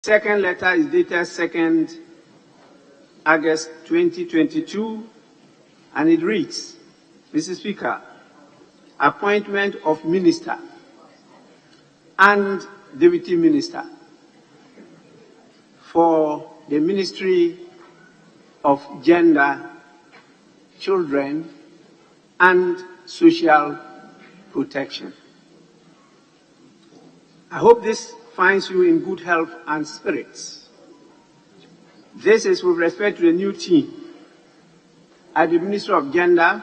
Second letter is dated 2nd August 2022, and it reads, Mr. Speaker, appointment of minister and deputy minister for the Ministry of Gender, Children, and Social Protection. I hope this finds you in good health and spirits. This is with respect to the new team at the Ministry of Gender,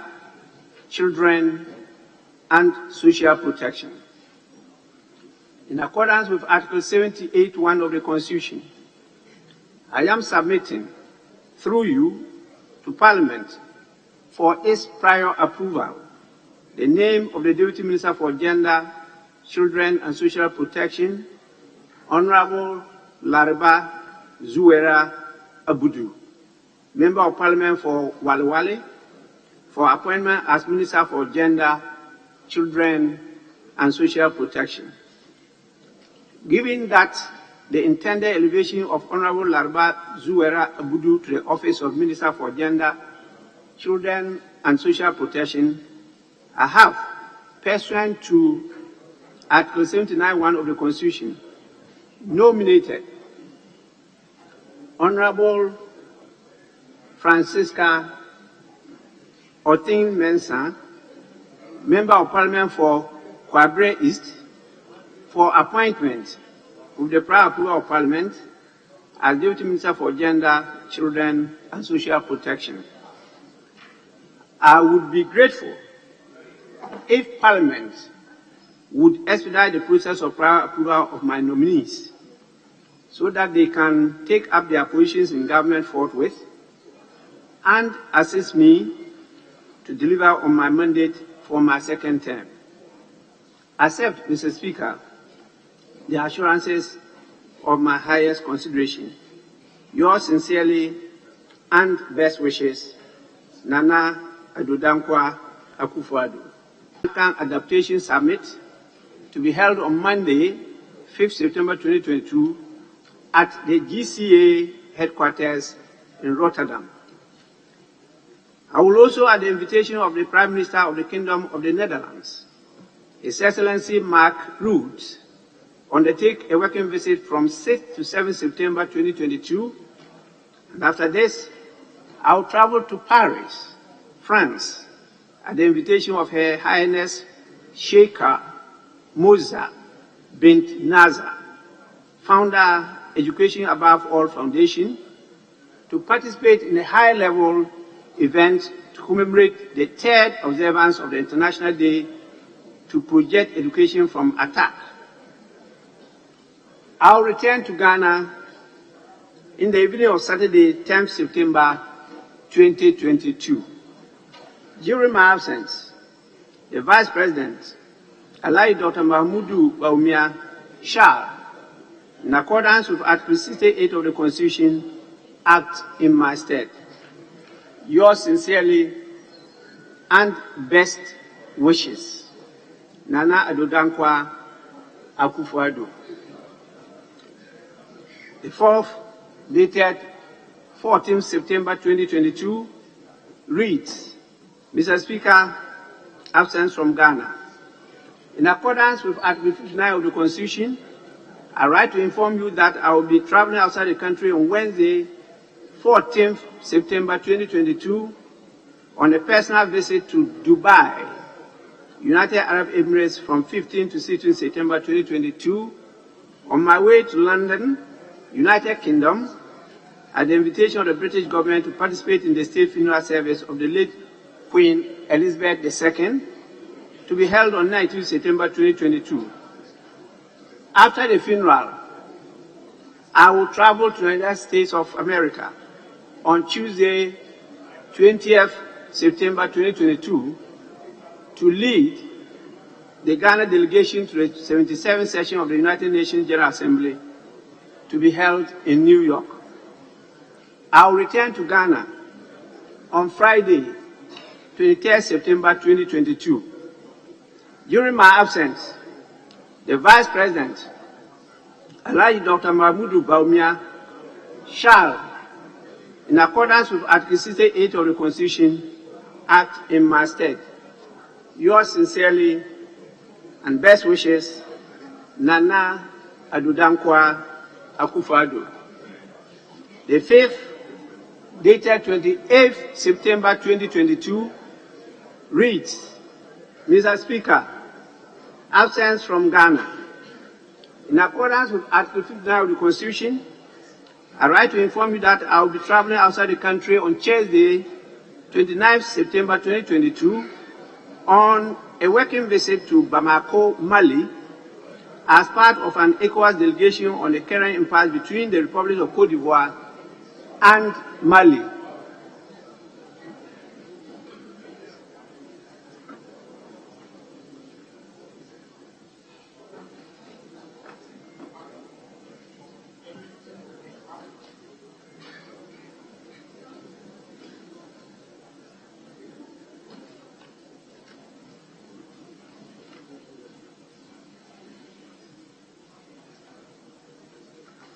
Children, and Social Protection. In accordance with Article 78(1) of the Constitution, I am submitting, through you, to Parliament for its prior approval, the name of the Deputy Minister for Gender, Children, and Social Protection, Honorable Lariba Zuwera Abudu, Member of Parliament for Walewale, for appointment as Minister for Gender, Children, and Social Protection. Given that the intended elevation of Honorable Lariba Zuwera Abudu to the office of Minister for Gender, Children, and Social Protection, I have, pursuant to Article 79(1) of the Constitution, nominated Honorable Francisca Otin Mensah, Member of Parliament for Kwabre East, for appointment with the prior approval of Parliament as Deputy Minister for Gender, Children, and Social Protection. I would be grateful if Parliament would expedite the process of prior approval of my nominees so that they can take up their positions in government forthwith and assist me to deliver on my mandate for my second term. Accept, Mr. Speaker, the assurances of my highest consideration. Yours sincerely and best wishes, Nana Adodankwa Akufo-Addo. Adaptation Summit to be held on Monday, 5th September 2022 at the GCA headquarters in Rotterdam. I will also, at the invitation of the Prime Minister of the Kingdom of the Netherlands, His Excellency Mark Rutte, undertake a working visit from 6th to 7th September 2022, and after this, I will travel to Paris, France, at the invitation of Her Highness Sheikha Moza bint Naza, founder, Education Above All Foundation, to participate in a high-level event to commemorate the third observance of the International Day to Project Education from Attack. I'll return to Ghana in the evening of Saturday, 10th September 2022. During my absence, the Vice President, Alai Dr. Mahmoudou Bawumia shall, in accordance with Article 68 of the Constitution, act in my stead. Yours sincerely and best wishes, Nana Adodankwa Akufo-Addo. The fourth, dated 14th September 2022, reads, Mr. Speaker, absence from Ghana. In accordance with Article 59 of the Constitution, I write to inform you that I will be traveling outside the country on Wednesday, 14th September 2022, on a personal visit to Dubai, United Arab Emirates, from 15th to 16th September 2022, on my way to London, United Kingdom, at the invitation of the British government to participate in the state funeral service of the late Queen Elizabeth II, to be held on 19th September 2022. After the funeral, I will travel to the United States of America on Tuesday, 20th September 2022, to lead the Ghana delegation to the 77th session of the United Nations General Assembly to be held in New York. I will return to Ghana on Friday, 23rd September 2022. During my absence, the Vice President, Alhaji Dr. Mahmoud Bawumia shall, in accordance with Article 68 of the Constitution, act in my stead. Yours sincerely and best wishes, Nana Adudankwa Akufo-Addo. The fifth, dated 28th September 2022, reads, Mr. Speaker, absence from Ghana. In accordance with Article 59 of the Constitution, I write to inform you that I will be traveling outside the country on Tuesday, 29th September 2022, on a working visit to Bamako, Mali, as part of an ECOWAS delegation on the current impasse between the Republic of Cote d'Ivoire and Mali.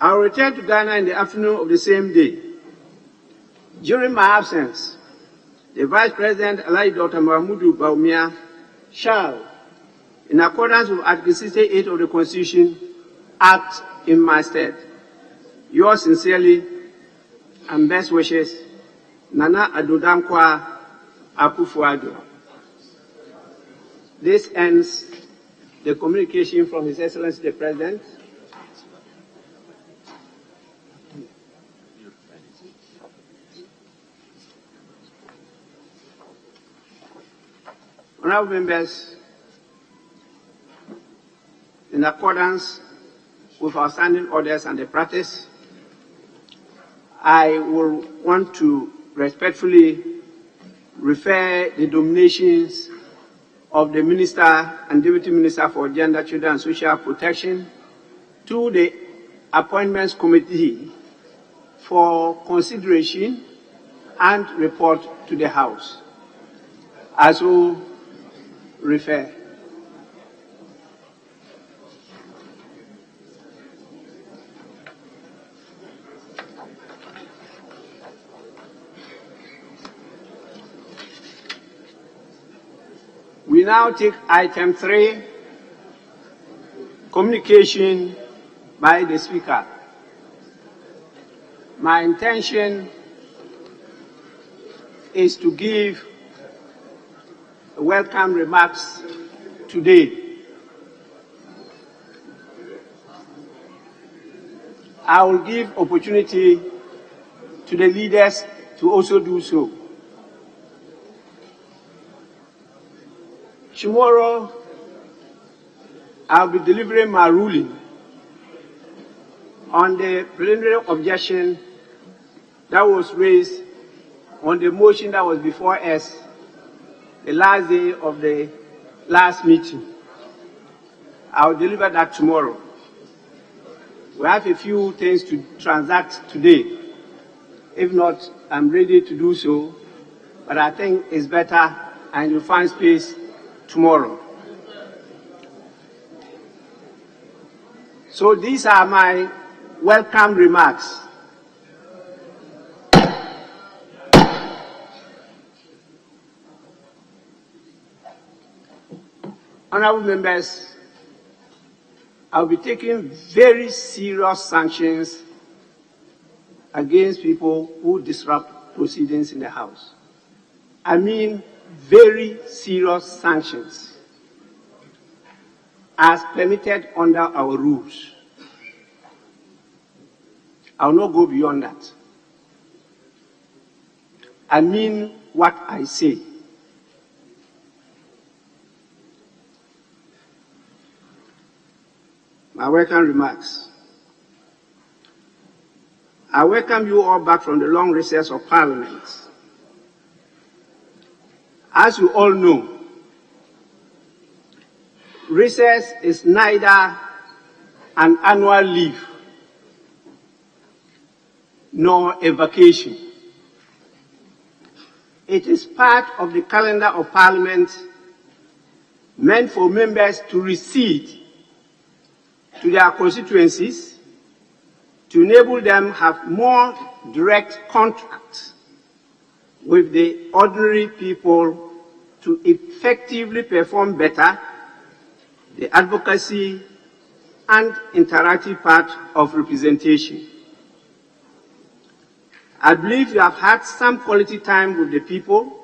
I will return to Ghana in the afternoon of the same day. During my absence, the Vice President, Alhaji Dr. Mahmoud Bawumia, shall, in accordance with Article 68 of the Constitution, act in my stead. Yours sincerely and best wishes, Nana Adudankwa Akufo-Addo. This ends the communication from His Excellency the President. Honourable members, in accordance with our standing orders and the practice, I will want to respectfully refer the nominations of the Minister and Deputy Minister for Gender, Children and Social Protection to the Appointments Committee for consideration and report to the House. As will refer. We now take item 3, communication by the Speaker. My intention is to give welcome remarks today. I will give opportunity to the leaders to also do so. Tomorrow, I'll be delivering my ruling on the preliminary objection that was raised on the motion that was before us the last day of the last meeting. I'll deliver that tomorrow. We have a few things to transact today. If not, I'm ready to do so, but I think it's better and you'll find space tomorrow. So these are my welcome remarks. Honourable members, I'll be taking very serious sanctions against people who disrupt proceedings in the House. I mean very serious sanctions as permitted under our rules. I will not go beyond that. I mean what I say. My welcome remarks. I welcome you all back from the long recess of Parliament. As you all know, recess is neither an annual leave nor a vacation. It is part of the calendar of Parliament meant for members to recede to their constituencies to enable them have more direct contact with the ordinary people to effectively perform better the advocacy and interactive part of representation. I believe you have had some quality time with the people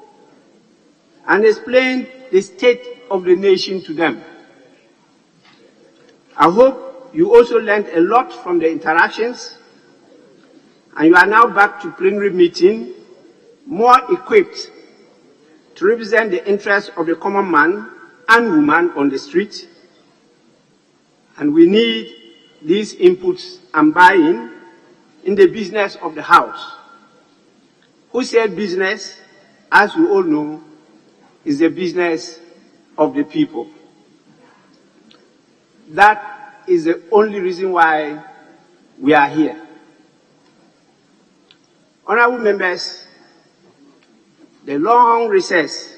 and explained the state of the nation to them. I hope you also learned a lot from the interactions, and you are now back to plenary meeting more equipped to represent the interests of the common man and woman on the street. And we need these inputs and buy-in in the business of the House. Who said business, as we all know, is the business of the people. That is the only reason why we are here. Honorable members, the long recess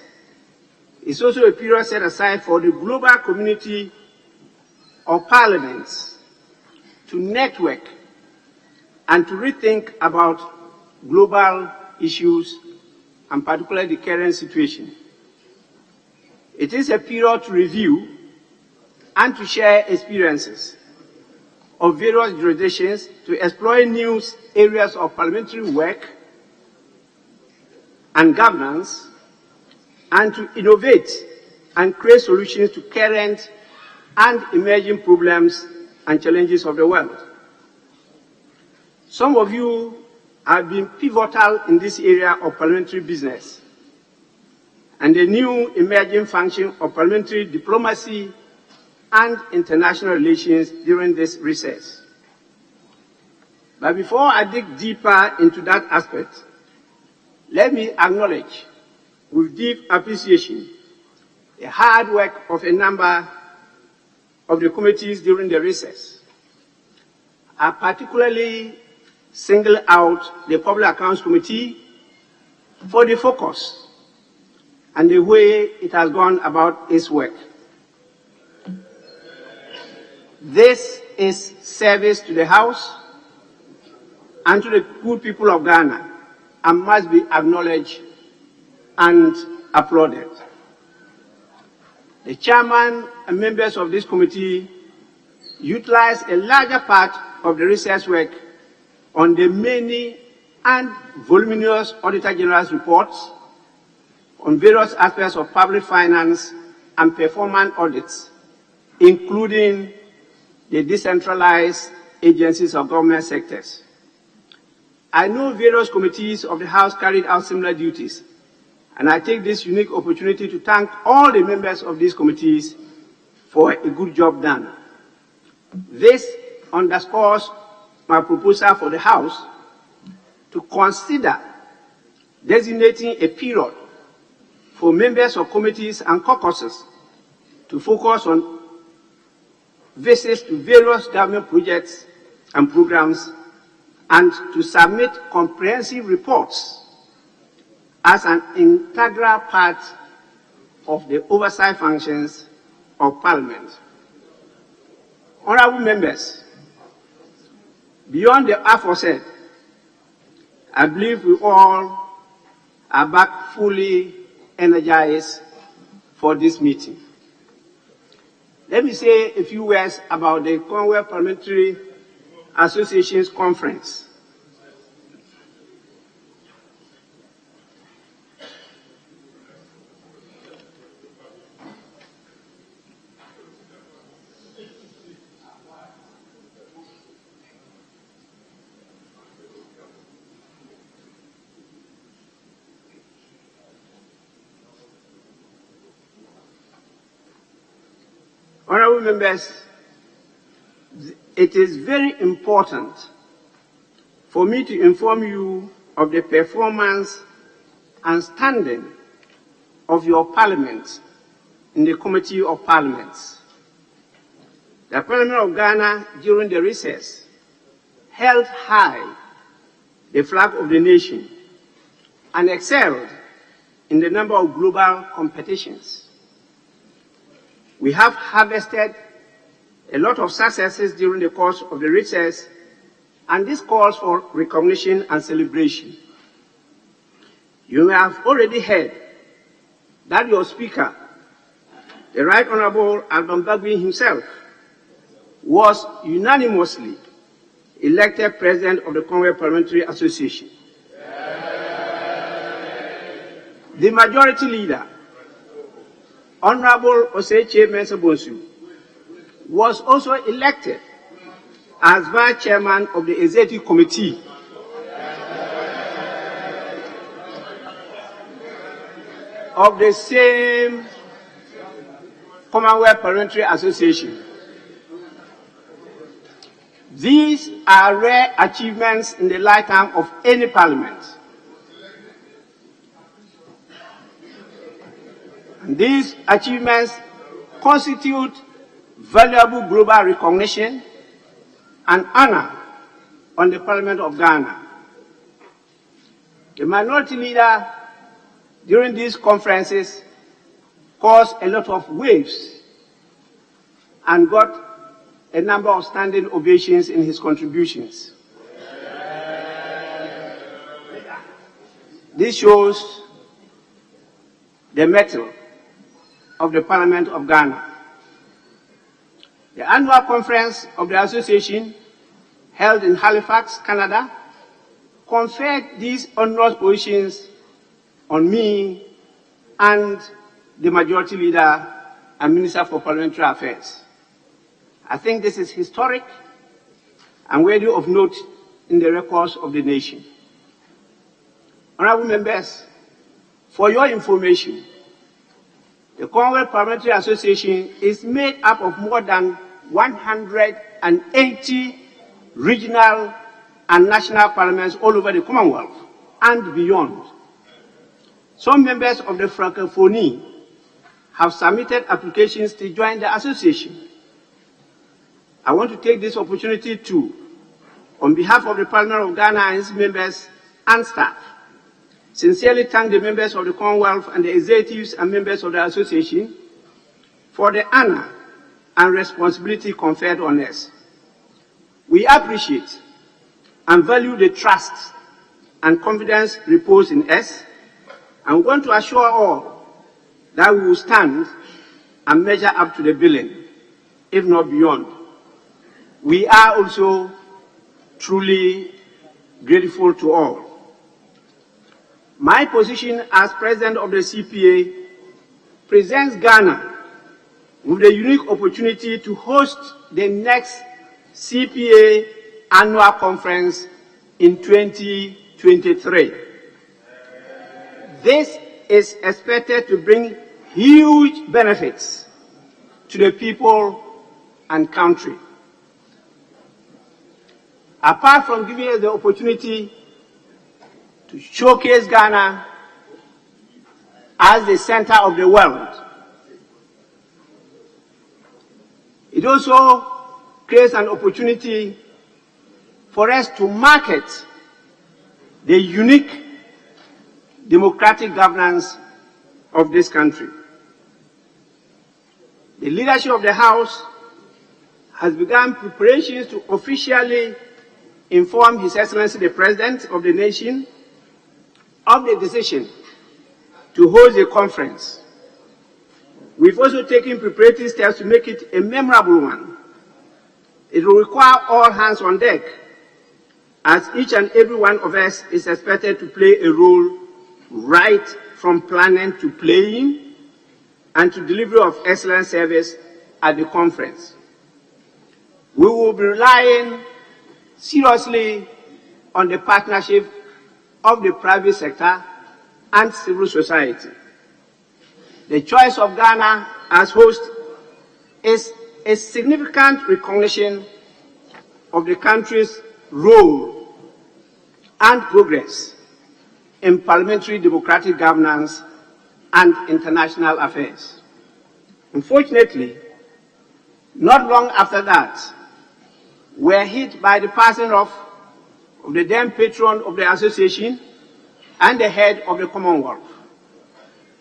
is also a period set aside for the global community of parliaments to network and to rethink about global issues and particularly the current situation. It is a period to review and to share experiences of various jurisdictions, to explore new areas of parliamentary work and governance, and to innovate and create solutions to current and emerging problems and challenges of the world. Some of you have been pivotal in this area of parliamentary business and the new emerging function of parliamentary diplomacy and international relations during this recess. But before I dig deeper into that aspect, let me acknowledge with deep appreciation the hard work of a number of the committees during the recess. I particularly single out the Public Accounts Committee for the focus and the way it has gone about its work. This is service to the House and to the good people of Ghana and must be acknowledged and applauded. The chairman and members of this committee utilized a larger part of the research work on the many and voluminous Auditor General's reports on various aspects of public finance and performance audits, including the decentralized agencies of government sectors. I know various committees of the House carried out similar duties, and I take this unique opportunity to thank all the members of these committees for a good job done. This underscores my proposal for the House to consider designating a period for members of committees and caucuses to focus on visits to various government projects and programs and to submit comprehensive reports as an integral part of the oversight functions of Parliament. Honorable members, beyond the aforesaid, I believe we all are back fully energized for this meeting. Let me say a few words about the Commonwealth Parliamentary Associations Conference. Honorable members, it is very important for me to inform you of the performance and standing of your Parliament in the Committee of Parliaments. The Parliament of Ghana, during the recess, held high the flag of the nation and excelled in the number of global competitions. We have harvested a lot of successes during the course of the recess and this calls for recognition and celebration. You may have already heard that your Speaker, the Right Honorable Alban Bagbin himself, was unanimously elected President of the Commonwealth Parliamentary Association. The Majority Leader, Honorable Oseche Mensah Bonsu, was also elected as Vice Chairman of the Executive Committee of the same Commonwealth Parliamentary Association. These are rare achievements in the lifetime of any parliament. And these achievements constitute valuable global recognition and honor on the Parliament of Ghana. The Minority Leader during these conferences caused a lot of waves and got a number of standing ovations in his contributions. This shows the mettle of the Parliament of Ghana. The annual conference of the association, held in Halifax, Canada, conferred these honorable positions on me and the Majority Leader and Minister for Parliamentary Affairs. I think this is historic and worthy of note in the records of the nation. Honorable members, for your information, the Commonwealth Parliamentary Association is made up of more than 180 regional and national parliaments all over the Commonwealth and beyond. Some members of the Francophonie have submitted applications to join the association. I want to take this opportunity to, on behalf of the Parliament of Ghana and its members and staff, sincerely thank the members of the Commonwealth and the executives and members of the association for the honor and responsibility conferred on us. We appreciate and value the trust and confidence reposed in us, and want to assure all that we will stand and measure up to the billing, if not beyond. We are also truly grateful to all. My position as President of the CPA presents Ghana with a unique opportunity to host the next CPA annual conference in 2023. This is expected to bring huge benefits to the people and country. Apart from giving us the opportunity to showcase Ghana as the center of the world, it also creates an opportunity for us to market the unique democratic governance of this country. The leadership of the House has begun preparations to officially inform His Excellency the President of the nation of the decision to hold a conference. We've also taken preparatory steps to make it a memorable one. It will require all hands on deck, as each and every one of us is expected to play a role right from planning to playing and to delivery of excellent service at the conference. We will be relying seriously on the partnership of the private sector and civil society. The choice of Ghana as host is a significant recognition of the country's role and progress in parliamentary democratic governance and international affairs. Unfortunately, not long after that, we were hit by the passing of the then patron of the association and the head of the Commonwealth.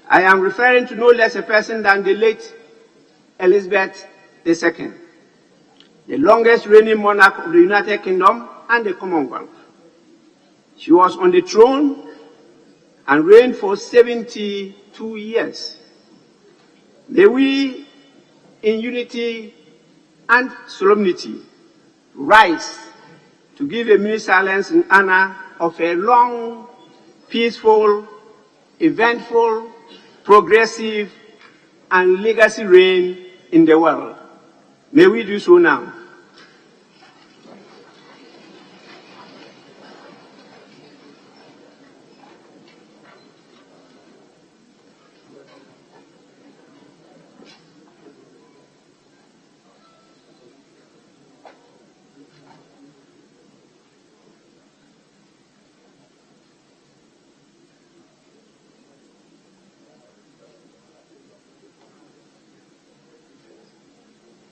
I am referring to no less a person than the late Elizabeth II, the longest reigning monarch of the United Kingdom and the Commonwealth. She was on the throne and reigned for 72 years. May we, in unity and solemnity, rise to give a minute silence in honor of a long, peaceful, eventful, progressive, and legacy reign in the world. May we do so now.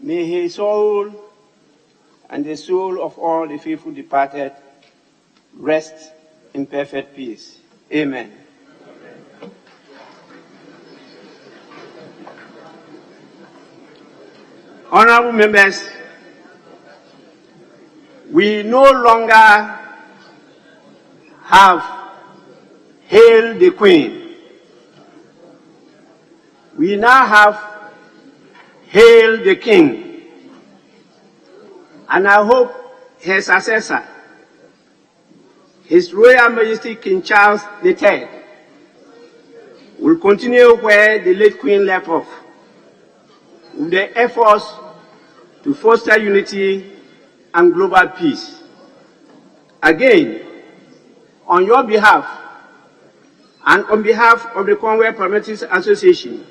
May his soul and the soul of all the faithful departed rest in perfect peace. Amen. Honorable members, we no longer have Hail the Queen. We now have Hail the King. And I hope his successor, His Royal Majesty King Charles III, will continue where the late Queen left off, with the efforts to foster unity and global peace. Again, on your behalf and on behalf of the Commonwealth Parliamentary Association,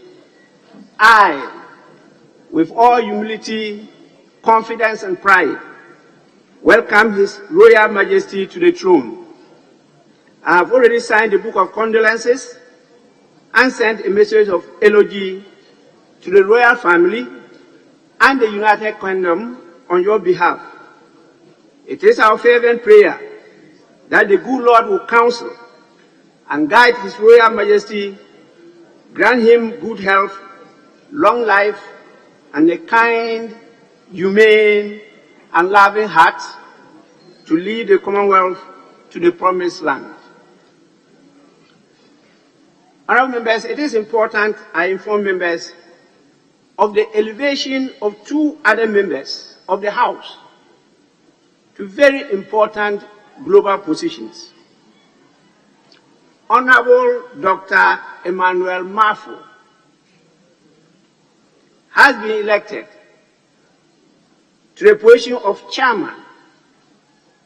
I, with all humility, confidence, and pride, welcome His Royal Majesty to the throne. I have already signed the book of condolences and sent a message of eulogy to the royal family and the United Kingdom on your behalf. It is our fervent prayer that the good Lord will counsel and guide His Royal Majesty, grant him good health, long life, and a kind, humane, and loving heart to lead the Commonwealth to the promised land. Honorable members, it is important I inform members of the elevation of two other members of the House to very important global positions. Honorable Dr. Emmanuel Mafo has been elected to the position of chairman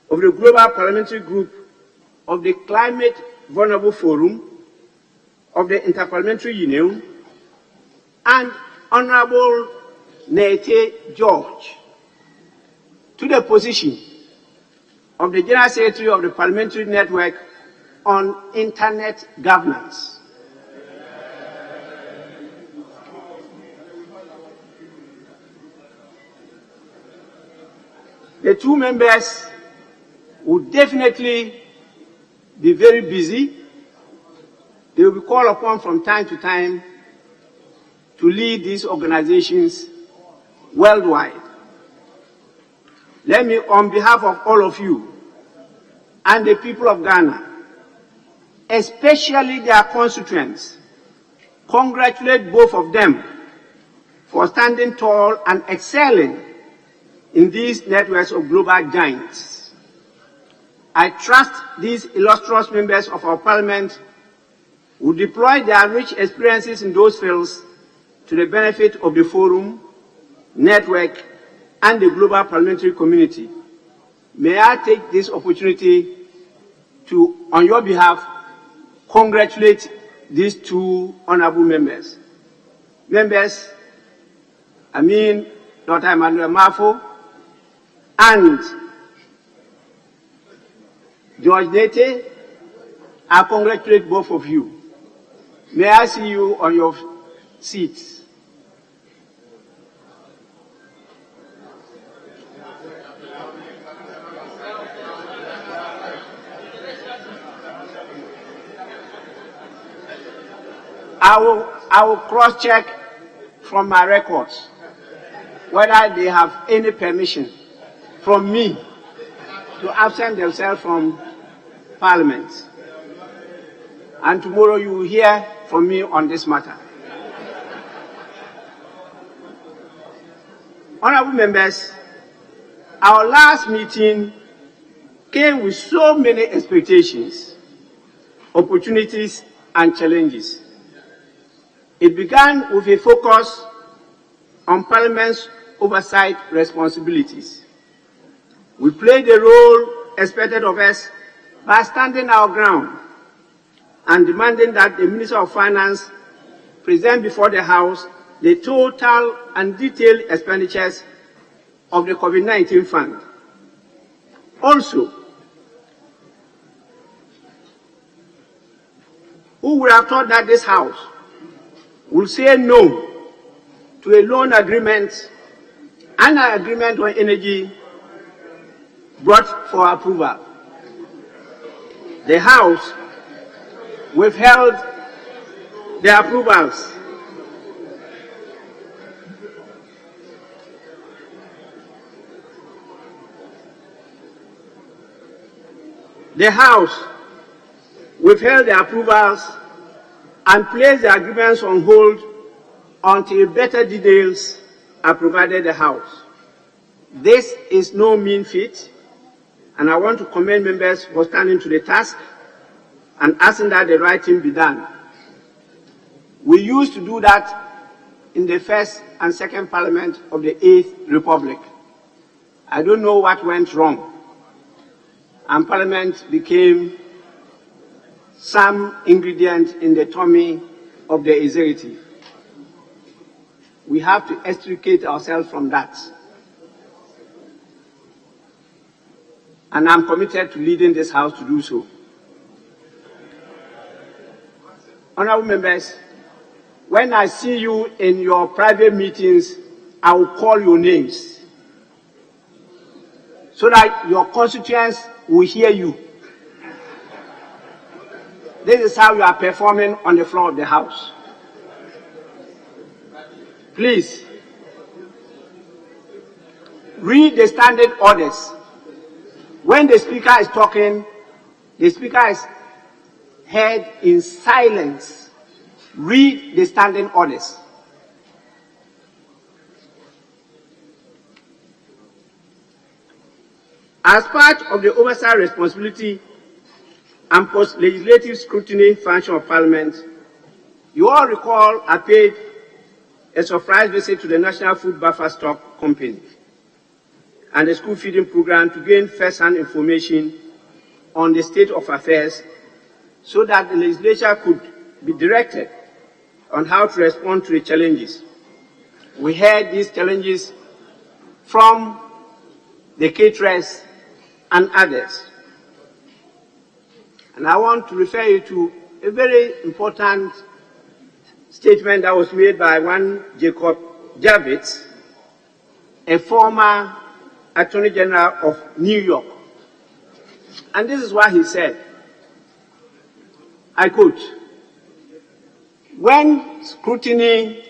of the Global Parliamentary Group of the Climate Vulnerable Forum of the Interparliamentary Union, and Honorable Nete George to the position of the General Secretary of the Parliamentary Network on Internet Governance. The two members will definitely be very busy. They will be called upon from time to time to lead these organizations worldwide. Let me, on behalf of all of you and the people of Ghana, especially their constituents, congratulate both of them for standing tall and excelling in these networks of global giants. I trust these illustrious members of our Parliament will deploy their rich experiences in those fields to the benefit of the forum, network, and the global parliamentary community. May I take this opportunity to, on your behalf, congratulate these two honorable members. Members, I mean Dr. Emmanuel Mafo and George Nete, I congratulate both of you. May I see you on your seats. I will cross-check from my records whether they have any permission from me to absent themselves from Parliament. And tomorrow you will hear from me on this matter. Honorable members, our last meeting came with so many expectations, opportunities, and challenges. It began with a focus on Parliament's oversight responsibilities. We played the role expected of us by standing our ground and demanding that the Minister of Finance present before the House the total and detailed expenditures of the COVID-19 fund. Also, who would have thought that this House will say no to a loan agreement and an agreement on energy brought for approval? The House withheld the approvals. The House withheld the approvals and placed the agreements on hold until better details are provided the House. This is no mean feat, and I want to commend members for standing to the task and asking that the right thing be done. We used to do that in the first and second Parliament of the 8th Republic. I don't know what went wrong, and Parliament became some ingredient in the tummy of the executive. We have to extricate ourselves from that. And I'm committed to leading this House to do so. Honorable members, when I see you in your private meetings, I will call your names so that your constituents will hear you. This is how you are performing on the floor of the House. Please, read the standing orders. When the Speaker is talking, the Speaker is heard in silence. Read the standing orders. As part of the oversight responsibility and post-legislative scrutiny function of Parliament, you all recall I paid a surprise visit to the National Food Buffer Stock Company and the school feeding program to gain first-hand information on the state of affairs so that the legislature could be directed on how to respond to the challenges. We heard these challenges from the caterers and others. And I want to refer you to a very important statement that was made by one Jacob Javits, a former Attorney General of New York. And this is what he said. I quote, "When scrutiny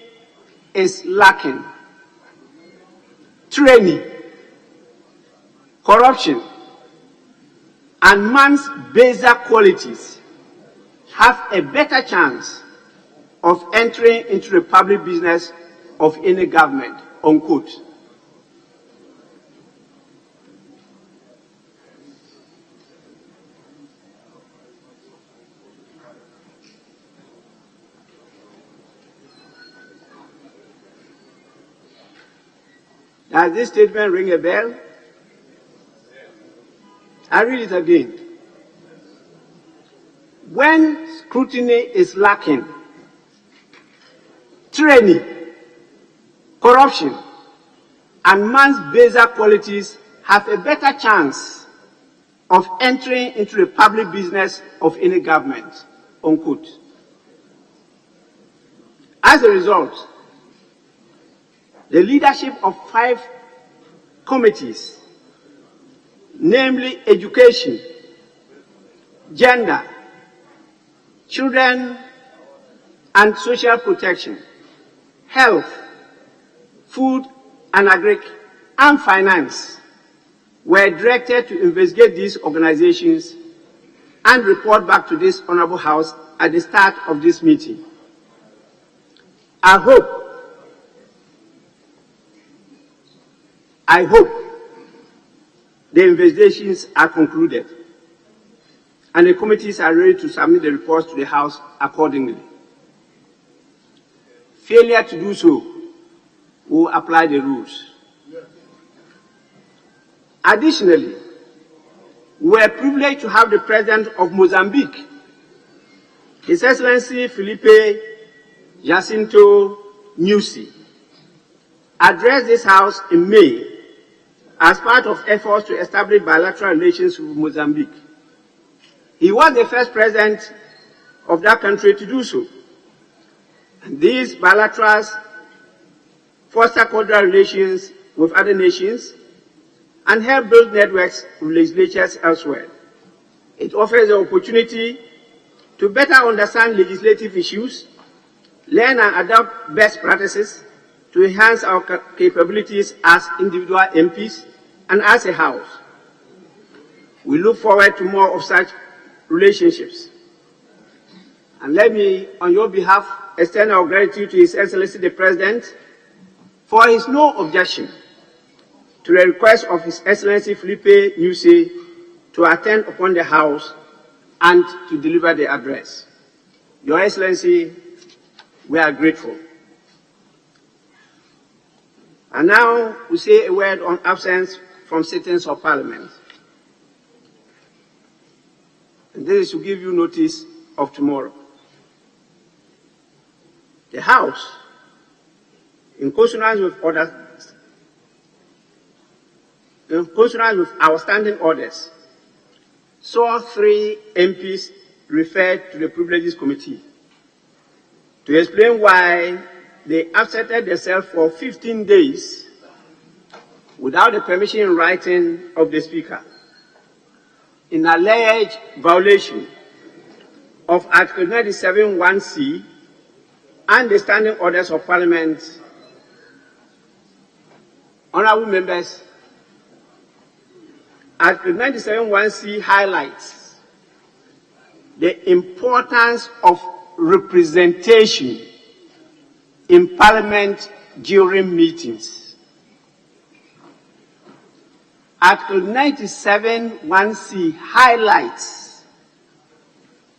is lacking, tyranny, corruption, and man's baser qualities have a better chance of entering into the public business of any government," unquote. Does this statement ring a bell? I read it again. When scrutiny is lacking, tyranny, corruption, and man's baser qualities have a better chance of entering into the public business of any government, unquote. As a result, the leadership of 5 committees, namely education, gender, children and social protection, health, food and agric, and finance, were directed to investigate these organizations and report back to this Honorable House at the start of this meeting. I hope the investigations are concluded and the committees are ready to submit the reports to the House accordingly. Failure to do so will apply the rules. Additionally, we were privileged to have the President of Mozambique, His Excellency Felipe Jacinto Nyusi, address this House in May as part of efforts to establish bilateral relations with Mozambique. He was the first president of that country to do so. And these bilaterals foster cordial relations with other nations and help build networks with legislatures elsewhere. It offers the opportunity to better understand legislative issues, learn and adopt best practices to enhance our capabilities as individual MPs and as a House. We look forward to more of such relationships. And let me, on your behalf, extend our gratitude to His Excellency the President for his no objection to the request of His Excellency Felipe Nyusi to attend upon the House and to deliver the address. Your Excellency, we are grateful. And now we say a word on absence from sittings of Parliament. And this is to give you notice of tomorrow. The House, in consonance with our standing orders, saw 3 MPs referred to the Privileges Committee to explain why they absented themselves for 15 days without the permission in writing of the Speaker, in alleged violation of Article 97(1)(c) and the standing orders of Parliament. Honourable members, Article 97(1)(c) highlights the importance of representation in Parliament during meetings. Article 97(1)(c) highlights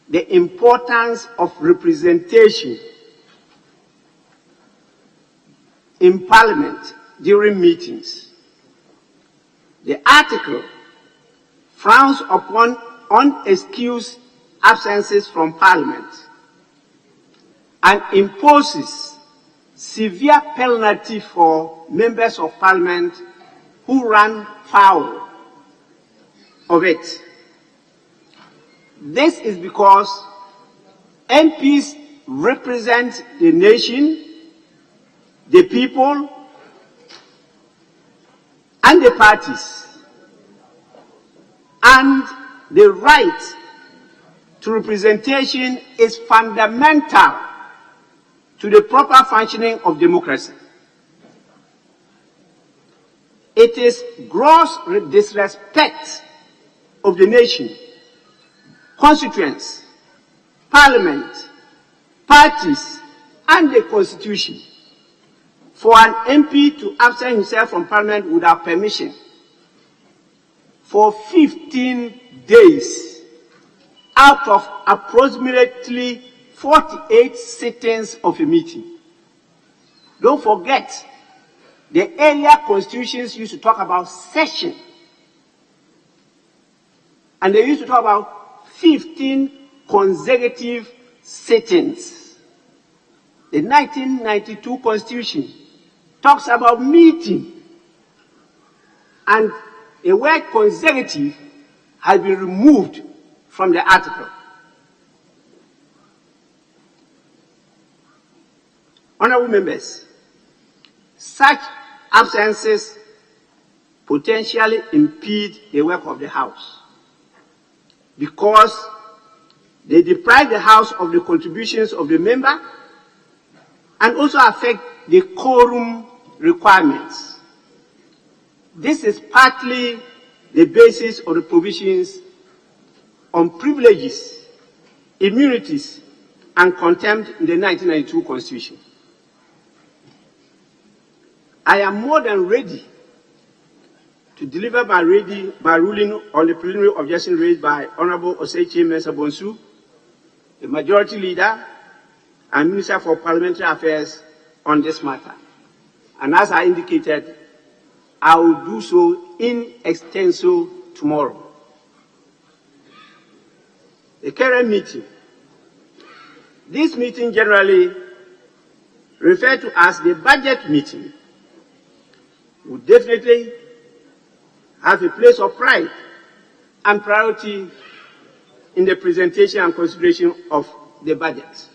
the importance of representation in Parliament during meetings. The article frowns upon unexcused absences from Parliament and imposes severe penalty for members of Parliament who run foul of it. This is because MPs represent the nation, the people, and the parties, and the right to representation is fundamental to the proper functioning of democracy. It is gross disrespect of the nation, constituents, Parliament, parties, and the Constitution for an MP to absent himself from Parliament without permission for 15 days out of approximately 48 sittings of a meeting. Don't forget, the earlier constitutions used to talk about session, and they used to talk about 15 consecutive sittings. The 1992 Constitution talks about meeting, and the word consecutive has been removed from the article. Honourable members, such absences potentially impede the work of the House because they deprive the House of the contributions of the member and also affect the quorum requirements. This is partly the basis of the provisions on privileges, immunities, and contempt in the 1992 Constitution. I am more than ready to deliver my ruling on the preliminary objection raised by Honorable Osechi Mensah Bonsu, the Majority Leader and Minister for Parliamentary Affairs on this matter. And as I indicated, I will do so in extenso tomorrow. The current meeting. This meeting generally referred to as the budget meeting would definitely have a place of pride and priority in the presentation and consideration of the budget.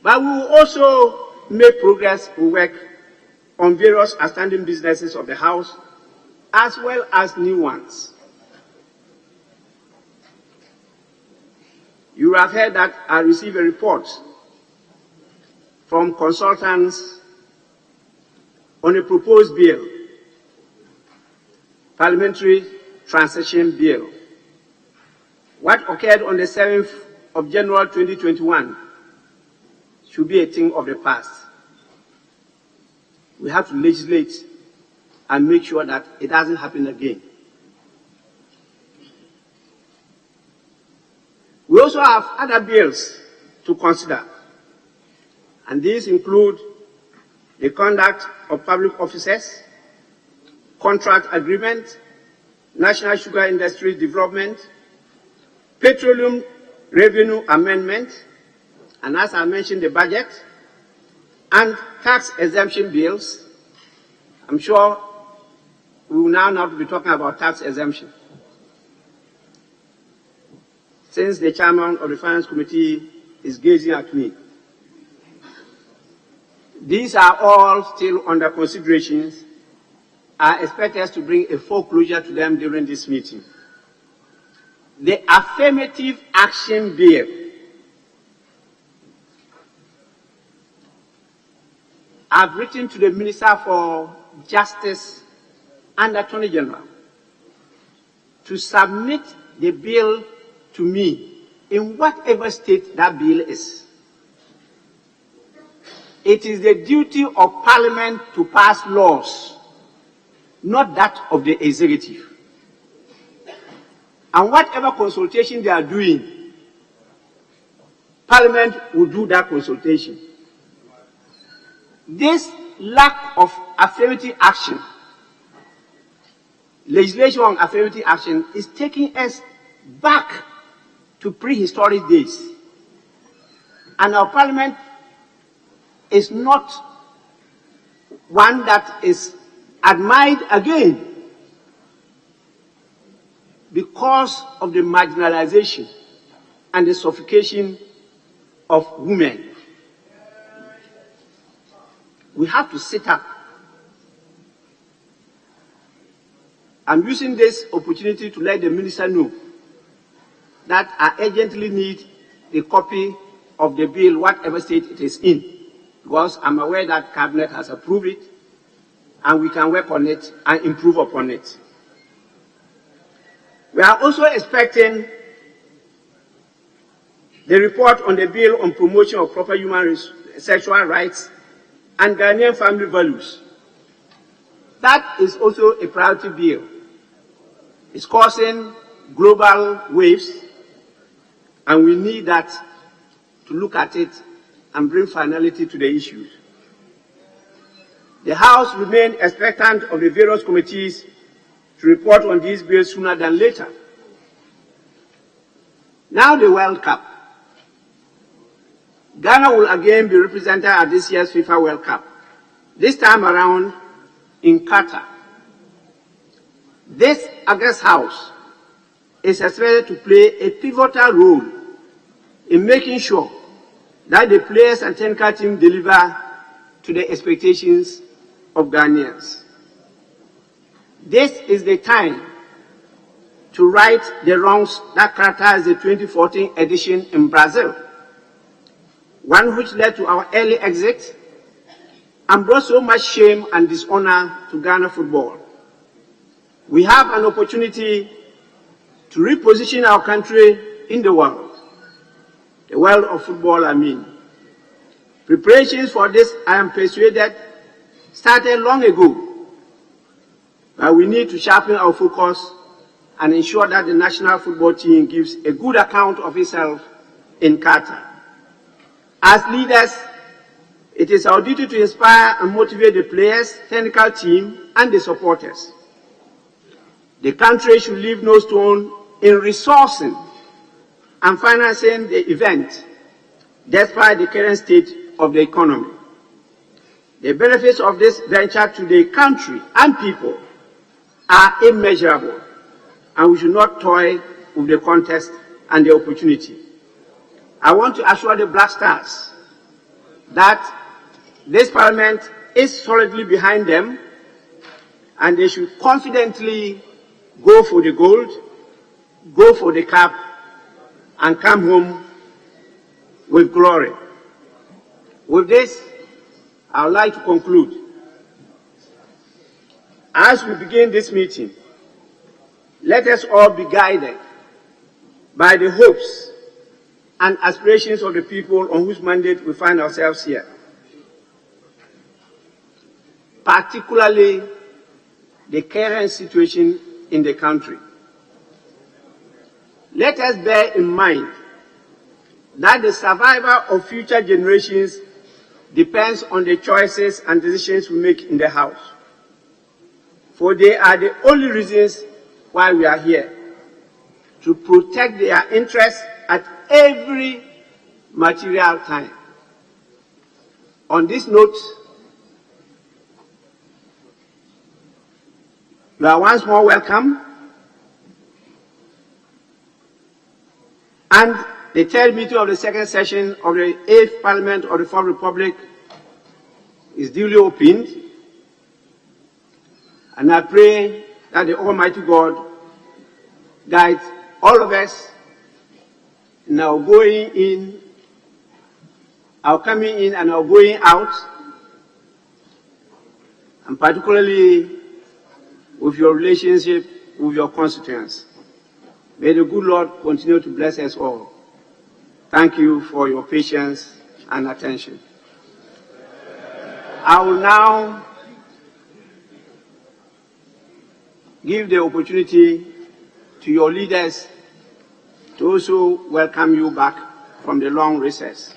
But we will also make progress in work on various outstanding businesses of the House, as well as new ones. You have heard that I received a report from consultants on a proposed bill, Parliamentary Transition Bill. What occurred on the 7th of January 2021 should be a thing of the past. We have to legislate and make sure that it doesn't happen again. We also have other bills to consider, and these include the conduct of public officers, contract agreement, national sugar industry development, petroleum revenue amendment, and as I mentioned, the budget, and tax exemption bills. I'm sure we will now not be talking about tax exemption, since the chairman of the Finance Committee is gazing at me. These are all still under considerations. I expect us to bring a full closure to them during this meeting. The Affirmative Action Bill. I've written to the Minister for Justice and Attorney General to submit the bill to me in whatever state that bill is. It is the duty of Parliament to pass laws, not that of the executive. And whatever consultation they are doing, Parliament will do that consultation. This lack of affirmative action, legislation on affirmative action, is taking us back to prehistoric days. And our Parliament is not one that is admired again because of the marginalization and the suffocation of women. We have to sit up. I'm using this opportunity to let the minister know that I urgently need a copy of the bill, whatever state it is in, because I'm aware that Cabinet has approved it, and we can work on it and improve upon it. We are also expecting the report on the bill on promotion of proper human sexual rights and Ghanaian family values. That is also a priority bill. It's causing global waves, and we need that to look at it and bring finality to the issues. The House remains expectant of the various committees to report on these bills sooner than later. Now the World Cup. Ghana will again be represented at this year's FIFA World Cup, this time around in Qatar. This August House is expected to play a pivotal role in making sure that the players and technical team deliver to the expectations of Ghanaians. This is the time to right the wrongs that characterized the 2014 edition in Brazil, one which led to our early exit and brought so much shame and dishonor to Ghana football. We have an opportunity to reposition our country in the world of football, I mean. Preparations for this, I am persuaded, started long ago, but we need to sharpen our focus and ensure that the national football team gives a good account of itself in Qatar. As leaders, it is our duty to inspire and motivate the players, technical team, and the supporters. The country should leave no stone in resourcing and financing the event, despite the current state of the economy. The benefits of this venture to the country and people are immeasurable, and we should not toy with the contest and the opportunity. I want to assure the Black Stars that this Parliament is solidly behind them, and they should confidently go for the gold, go for the cap, and come home with glory. With this, I would like to conclude. As we begin this meeting, let us all be guided by the hopes and aspirations of the people on whose mandate we find ourselves here, particularly the current situation in the country. Let us bear in mind that the survival of future generations depends on the choices and decisions we make in the House, for they are the only reasons why we are here, to protect their interests at every material time. On this note, you are once more welcome, and the third meeting of the second session of the 8th Parliament of the Fourth Republic is duly opened, and I pray that the Almighty God guide all of us in our going in, our coming in, and our going out, and particularly with your relationship with your constituents. May the good Lord continue to bless us all. Thank you for your patience and attention. I will now give the opportunity to your leaders to also welcome you back from the long recess.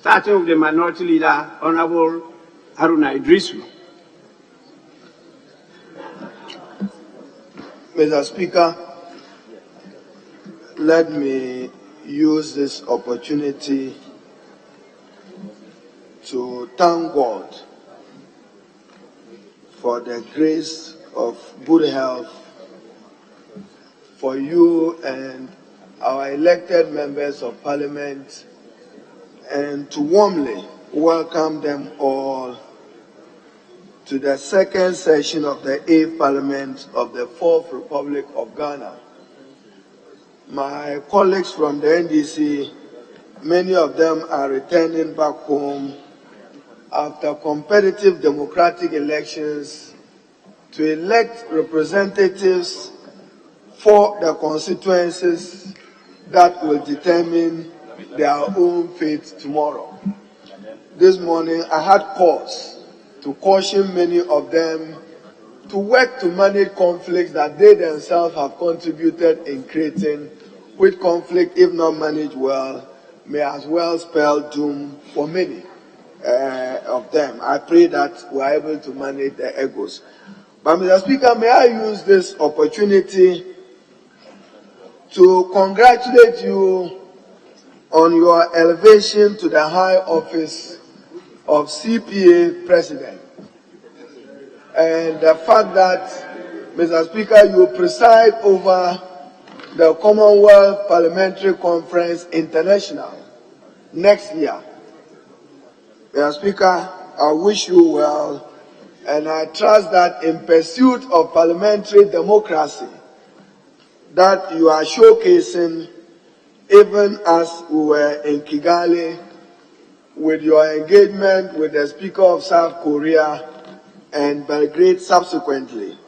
Starting with the Minority Leader, Honorable Haruna Idrisu. Mr. Speaker, let me use this opportunity to thank God for the grace of good health for you and our elected members of Parliament, and to warmly welcome them all to the second session of the 8th Parliament of the Fourth Republic of Ghana. My colleagues from the NDC, many of them are returning back home after competitive democratic elections to elect representatives for the constituencies that will determine their own fate tomorrow. This morning I had cause to caution many of them to work to manage conflicts that they themselves have contributed in creating, which conflict, if not managed well, may as well spell doom for many of them. I pray that we are able to manage the egos. But Mr. Speaker, may I use this opportunity to congratulate you on your elevation to the high office of CPA President, and the fact that, Mr. Speaker, you preside over the Commonwealth Parliamentary Conference International next year. Mr. Speaker, I wish you well, and I trust that in pursuit of parliamentary democracy that you are showcasing, even as we were in Kigali, with your engagement with the Speaker of South Korea, and Belgrade subsequently.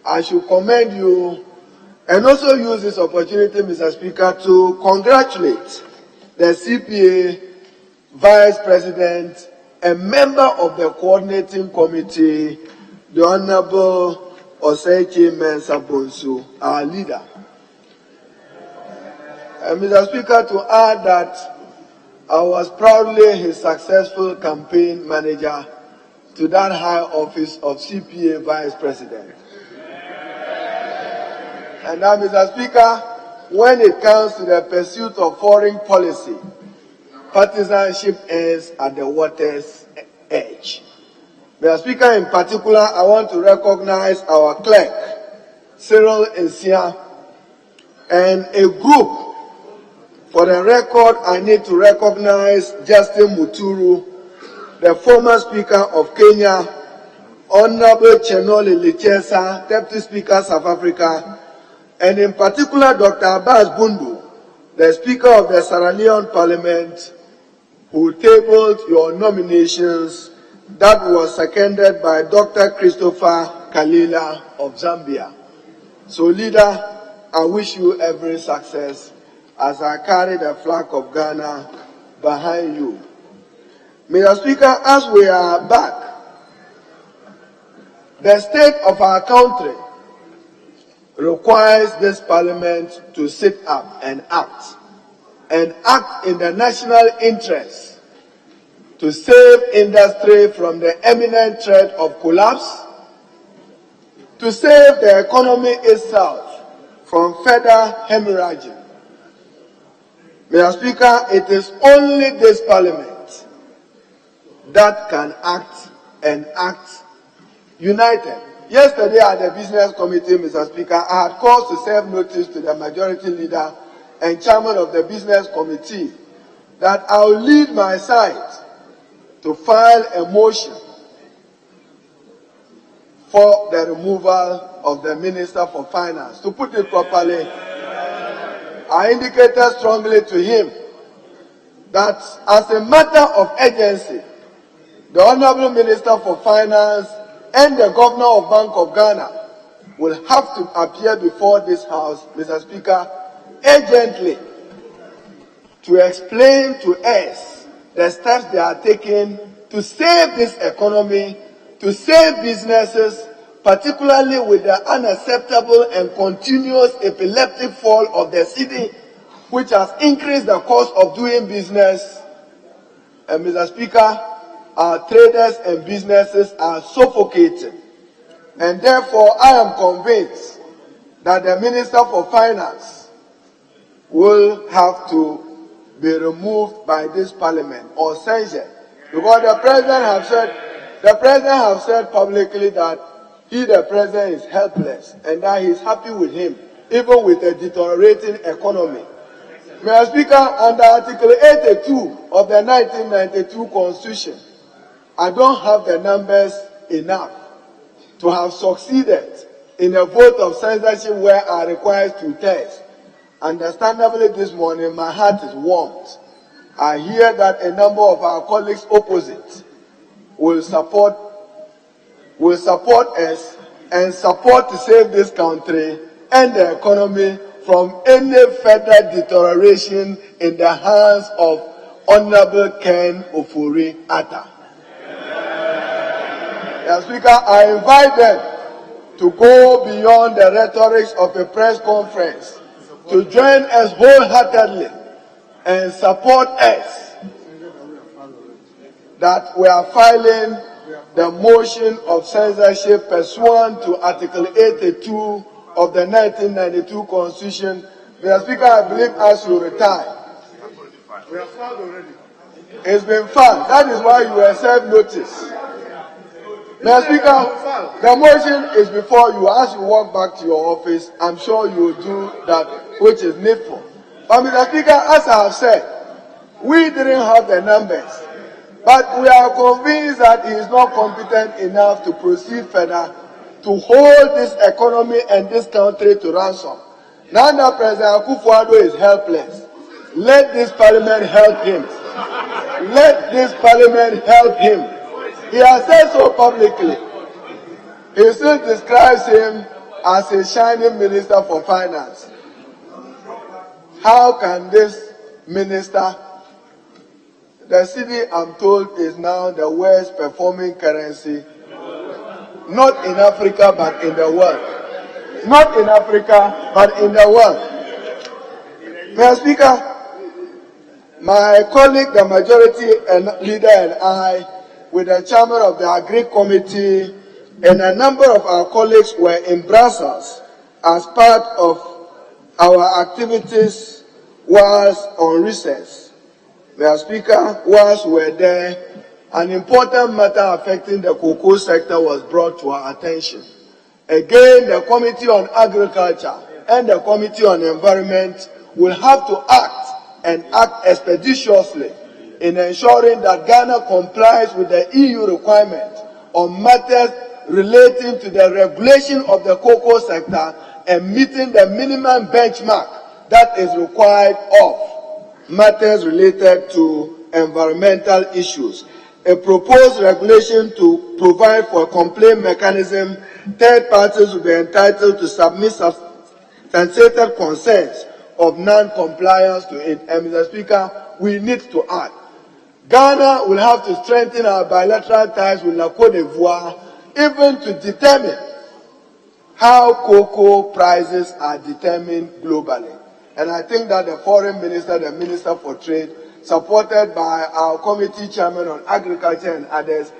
I should commend you and also use this opportunity, Mr. Speaker, to congratulate the CPA Vice President and member of the coordinating committee, the Honorable Oseichi Mensah Bonsu, our leader. And Mr. Speaker, to add that I was proudly his successful campaign manager to that high office of CPA Vice President. And now, Mr. Speaker, when it comes to the pursuit of foreign policy, partisanship ends at the water's edge. Mr. Speaker, in particular, I want to recognize our clerk, Cyril Nsia, and a group. For the record, I need to recognize Justin Muturu, the former Speaker of Kenya, Honorable Chenoli Lichesa, Deputy Speaker South Africa, and in particular Dr. Abbas Bundu, the Speaker of the Sierra Leone Parliament, who tabled your nominations that was seconded by Dr. Christopher Kalila of Zambia. So, Leader, I wish you every success as I carry the flag of Ghana behind you. Mr. Speaker, as we are back, the state of our country requires this parliament to sit up and act in the national interest to save industry from the imminent threat of collapse, to save the economy itself from further hemorrhaging. Mr. Speaker, it is only this parliament that can act and act united. Yesterday at the Business Committee, Mr. Speaker, I had called to serve notice to the Majority Leader and Chairman of the Business Committee that I will lead my side to file a motion for the removal of the Minister for Finance. To put it properly, I indicated strongly to him that as a matter of urgency, the Honorable Minister for Finance and the Governor of Bank of Ghana will have to appear before this House, Mr. Speaker, urgently to explain to us the steps they are taking to save this economy, to save businesses, particularly with the unacceptable and continuous epileptic fall of the cedi, which has increased the cost of doing business. And Mr. Speaker, our traders and businesses are suffocating. And therefore, I am convinced that the Minister for Finance will have to be removed by this parliament or censured. Because the President has said publicly that he, the President, is helpless and that he is happy with him, even with a deteriorating economy. Mr. Speaker, under Article 82 of the 1992 Constitution, I don't have the numbers enough to have succeeded in a vote of censorship where I require 2/3. Understandably, this morning my heart is warmed. I hear that a number of our colleagues opposite will support us and support to save this country and the economy from any further deterioration in the hands of Honorable Ken Ofori-Atta. Mr. Speaker, I invite them to go beyond the rhetoric of a press conference, to join us wholeheartedly and support us that we are filing the motion of censorship pursuant to Article 82 of the 1992 Constitution. Mr. Speaker, I believe as you retire. We have filed already. It's been filed. That is why you were served notice. Mr. Speaker, the motion is before you. As you walk back to your office, I'm sure you will do that which is needful. But Mr. Speaker, as I have said, we didn't have the numbers. But we are convinced that he is not competent enough to proceed further to hold this economy and this country to ransom. Now that President Akufo-Addo is helpless, let this parliament help him. Let this parliament help him. He has said so publicly. He still describes him as a shining minister for finance. How can this minister, the cedi, I'm told, is now the worst performing currency, not in Africa but in the world. Not in Africa but in the world. Mr. Speaker, my colleague, the majority leader, and I, with the chairman of the Agri Committee, and a number of our colleagues were in Brussels as part of our activities whilst on recess. Mr. Speaker, whilst we were there, an important matter affecting the cocoa sector was brought to our attention. Again, the Committee on Agriculture and the Committee on Environment will have to act and act expeditiously in ensuring that Ghana complies with the EU requirement on matters relating to the regulation of the cocoa sector and meeting the minimum benchmark that is required of matters related to environmental issues. A proposed regulation to provide for a complaint mechanism, third parties will be entitled to submit substantiated concerns of non-compliance to it. And Mr. Speaker, we need to add, Ghana will have to strengthen our bilateral ties with La Côte d'Ivoire even to determine how cocoa prices are determined globally. And I think that the foreign minister, the minister for trade, supported by our committee chairman on agriculture and others,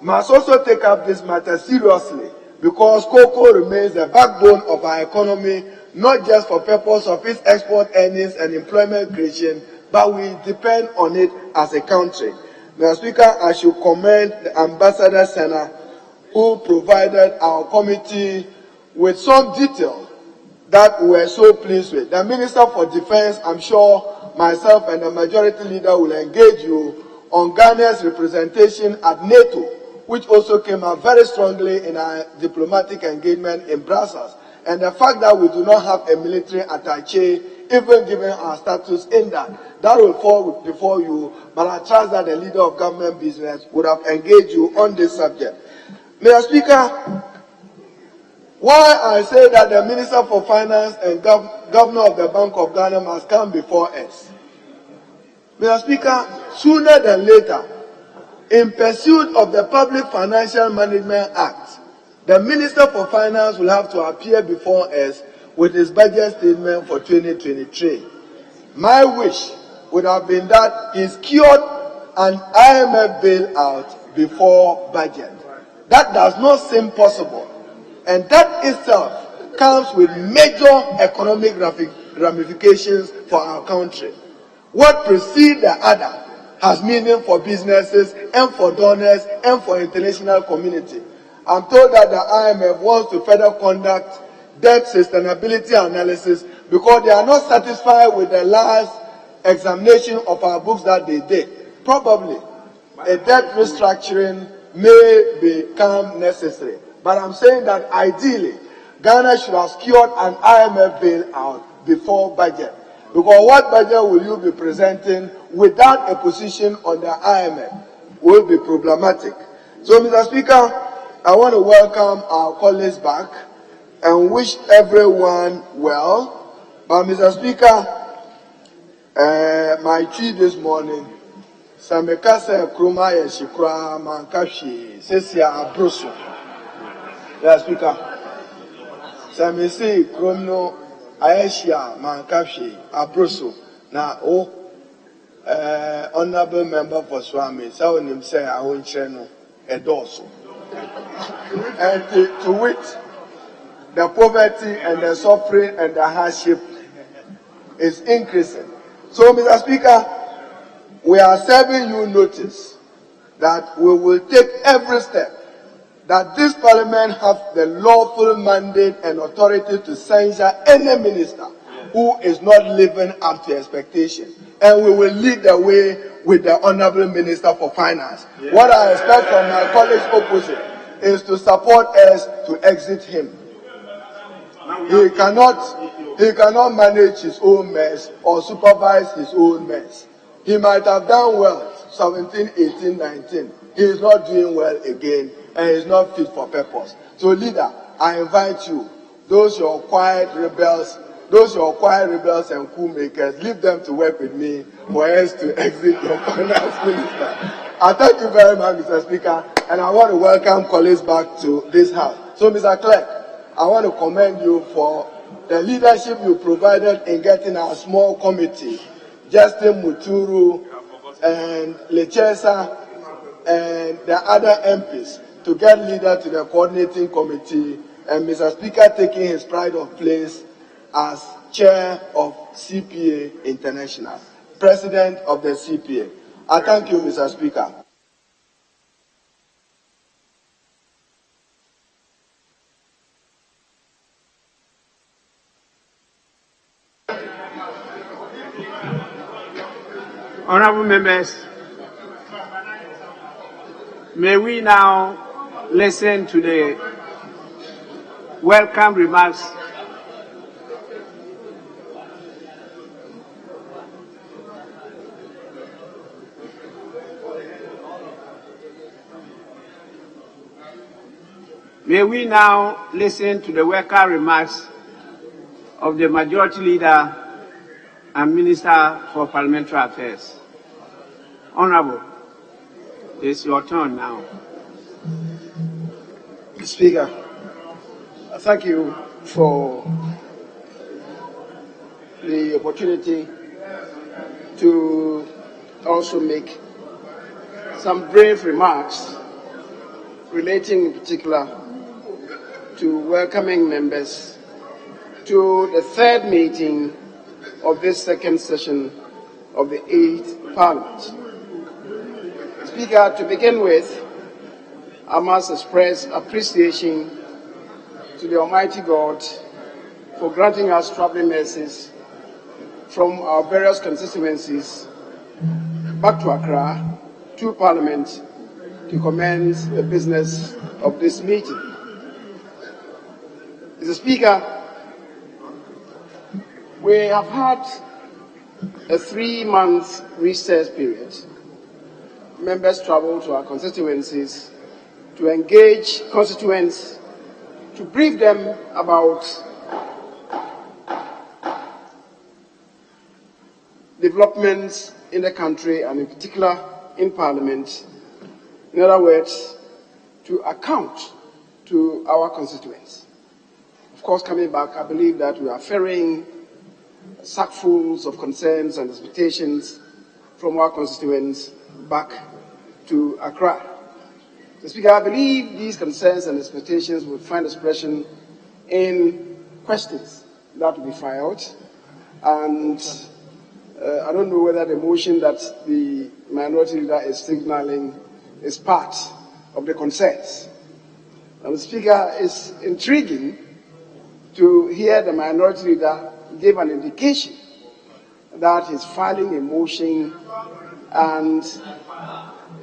must also take up this matter seriously, because cocoa remains the backbone of our economy, not just for purpose of its export earnings and employment creation, but we depend on it as a country. Mr. Speaker, I should commend the Ambassador Senna, who provided our committee with some detail that we were so pleased with. The Minister for Defense, I'm sure myself and the majority leader will engage you on Ghana's representation at NATO, which also came out very strongly in our diplomatic engagement in Brussels. And the fact that we do not have a military attaché, even given our status in that will fall before you, but I trust that the leader of government business would have engaged you on this subject. Mr. Speaker, why I say that the Minister for Finance and Governor of the Bank of Ghana must come before us. Mr. Speaker, sooner than later, in pursuit of the Public Financial Management Act, the Minister for Finance will have to appear before us with his budget statement for 2023. My wish would have been that he secured an IMF bailout before budget. That does not seem possible, and that itself comes with major economic ramifications for our country. What precedes the other has meaning for businesses and for donors and for international community. I'm told that the IMF wants to further conduct debt sustainability analysis because they are not satisfied with the last examination of our books that they did. Probably a debt restructuring may become necessary. But I'm saying that ideally, Ghana should have secured an IMF bailout before budget. Because what budget will you be presenting without a position on the IMF will be problematic. So, Mr. Speaker, I want to welcome our colleagues back and wish everyone well. But, Mr. Speaker, my tweet this morning, Samekasa Kruma Yeshikra Mankashi, Sesia Abroso. Mr. Speaker, Samesi Kromno Aeshia Mankashi Abroso. Now, honorable member for Swami, so him say I won't channel a dorsal. And to wit, the poverty and the suffering and the hardship is increasing. So, Mr. Speaker, we are serving you notice that we will take every step that this parliament has the lawful mandate and authority to censure any minister who is not living up to expectation. And we will lead the way with the Honorable Minister for Finance. Yeah. What I expect from my colleagues opposite is to support us to exit him. He cannot manage his own mess or supervise his own mess. He might have done well 17, 18, 19, He is not doing well again and is not fit for purpose. So, leader, I invite you, those your quiet rebels and coup makers, leave them to work with me for us to exit your finance minister. I thank you very much, Mr. Speaker, and I want to welcome colleagues back to this house. So, Mr. Clerk, I want to commend you for the leadership you provided in getting our small committee, Justin Muturu and Lechesa and the other MPs, to get leader to the coordinating committee, and Mr. Speaker taking his pride of place as chair of CPA International, president of the CPA. I thank you, Mr. Speaker. Honorable members, may we now listen to the welcome remarks of the Majority Leader and Minister for Parliamentary Affairs. Honorable, it's your turn now. Speaker, thank you for the opportunity to also make some brief remarks relating in particular to welcoming members to the third meeting of this second session of the 8th Parliament. Speaker, to begin with, I must express appreciation to the Almighty God for granting us traveling mercies from our various constituencies back to Accra to Parliament to commence the business of this meeting. Mr. Speaker, we have had a 3-month recess period. Members travel to our constituencies to engage constituents, to brief them about developments in the country and in particular in Parliament. In other words, to account to our constituents. Of course, coming back, I believe that we are ferrying sackfuls of concerns and expectations from our constituents back to Accra. Mr. Speaker, I believe these concerns and expectations will find expression in questions that will be filed, and I don't know whether the motion that the minority leader is signaling is part of the concerns. And the Speaker, is intriguing to hear the minority leader give an indication that he's filing a motion, and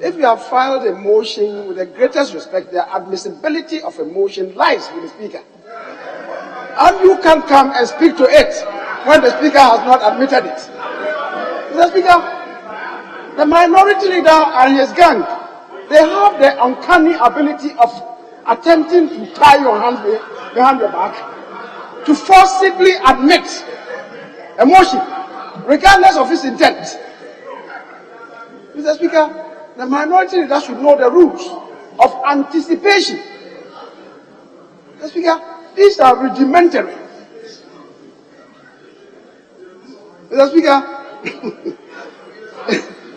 if you have filed a motion, with the greatest respect, the admissibility of a motion lies with the Speaker. And you can come and speak to it when the Speaker has not admitted it. Mr. Speaker, the minority leader and his gang, they have the uncanny ability of attempting to tie your hands behind your back, to forcibly admit a motion, regardless of its intent. Mr. Speaker, the minority leader should know the rules of anticipation. Mr. Speaker, these are rudimentary. Mr. Speaker,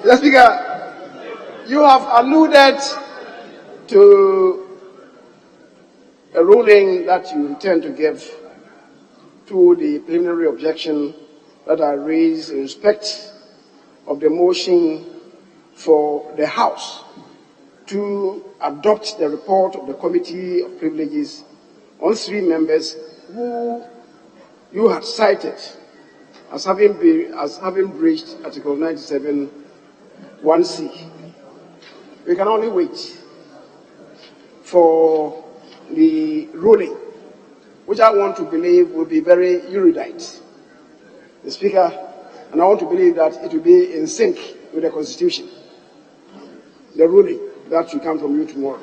Mr. Speaker, you have alluded to a ruling that you intend to give to the preliminary objection that I raised in respect of the motion for the House to adopt the report of the Committee of Privileges on 3 members who you had cited as having breached Article 97 1C. We can only wait for the ruling, which I want to believe will be very erudite, the Speaker, and I want to believe that it will be in sync with the Constitution, the ruling. That should come from you tomorrow.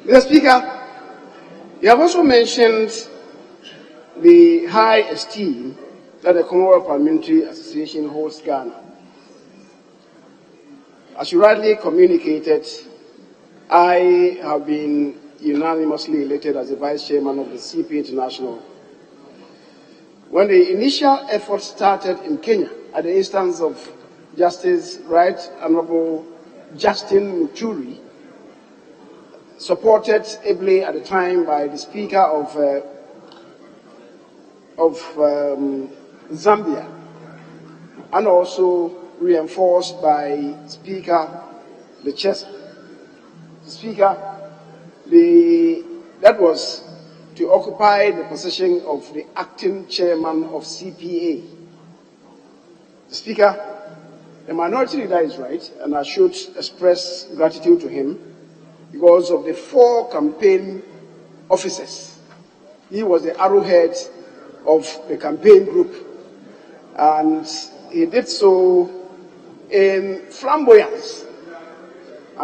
Mr. Speaker, you have also mentioned the high esteem that the Commonwealth Parliamentary Association holds Ghana. As you rightly communicated, I have been unanimously elected as the Vice Chairman of the CP International. When the initial effort started in Kenya at the instance of Justice Right Honorable Justin Muturi, supported ably at the time by the Speaker of Zambia, and also reinforced by Speaker Lechesa. Speaker, that was to occupy the position of the acting chairman of CPA. Speaker, the minority leader is right, and I should express gratitude to him because of the 4 campaign officers. He was the arrowhead of the campaign group, and he did so in flamboyance.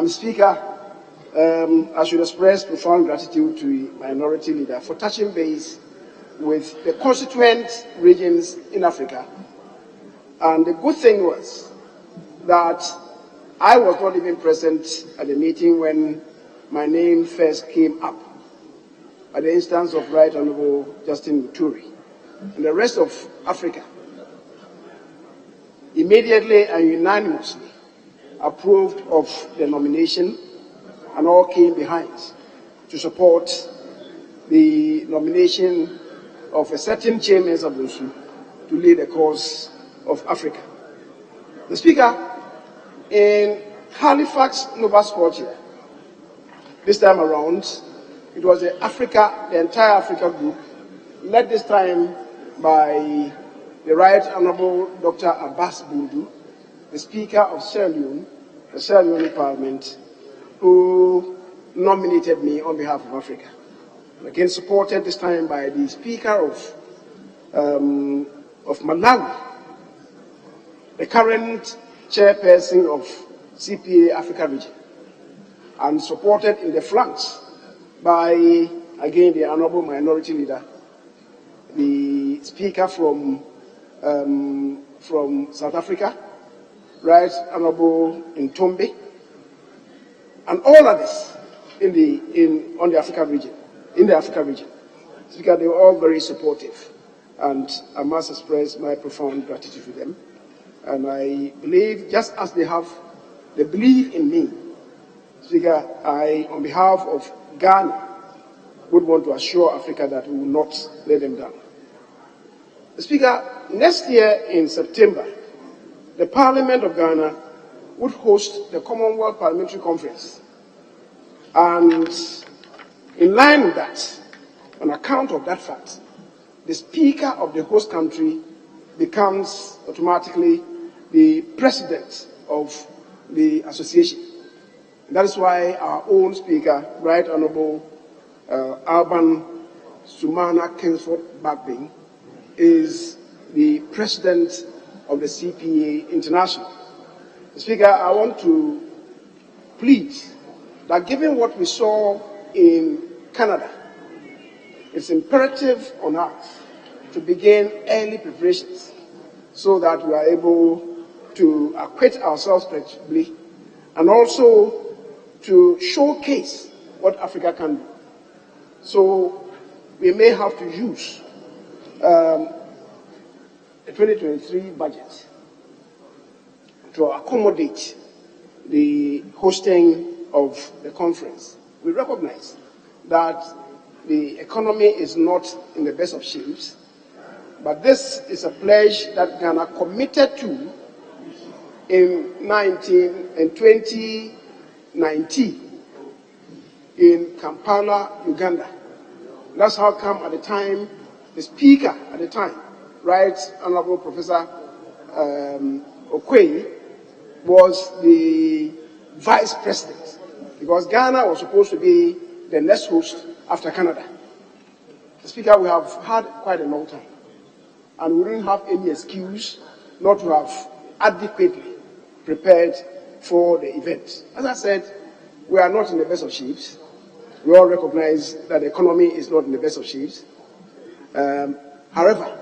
Speaker, I should express profound gratitude to the minority leader for touching base with the constituent regions in Africa. And the good thing was that I was not even present at the meeting when my name first came up at the instance of Right Honorable Justin Muturi. And the rest of Africa immediately and unanimously approved of the nomination and all came behind to support the nomination of a certain chairman of the issue to lead the cause of Africa. The Speaker, in Halifax, Nova Scotia, this time around, it was the entire Africa group, led this time by the Right Honorable Dr. Abbas Bundu, the Speaker of Sierra Leone, the Sierra Leone Parliament, who nominated me on behalf of Africa. Again, supported this time by the Speaker of Malawi, the current chairperson of CPA Africa region, and supported in the flanks by, again, the Honorable Minority Leader, the Speaker from South Africa, Right Honorable Ntombe, and all others in the Africa region. Speaker, they were all very supportive, and I must express my profound gratitude to them. And I believe, just as they believe in me, Speaker, I, on behalf of Ghana, would want to assure Africa that we will not let them down. Speaker, next year in September, the Parliament of Ghana would host the Commonwealth Parliamentary Conference. And in line with that, on account of that fact, the Speaker of the host country becomes automatically the President of the association. And that is why our own Speaker, Right Honorable Alban Sumana Kingsford Bagbing, is the President of the CPA International. Speaker, I want to plead that given what we saw in Canada, it's imperative on us to begin early preparations so that we are able to acquit ourselves effectively and also to showcase what Africa can do. So we may have to use the 2023 budget to accommodate the hosting of the conference. We recognize that the economy is not in the best of shapes, but this is a pledge that Ghana committed to in 2019 in Kampala, Uganda. That's how come at the time, the Speaker at the time, Right Honorable Professor Okoye, was the Vice President, because Ghana was supposed to be the next host after Canada. Speaker, we have had quite a long time, and we didn't have any excuse not to have adequately prepared for the event. As I said, we are not in the best of shapes. We all recognize that the economy is not in the best of shapes. However,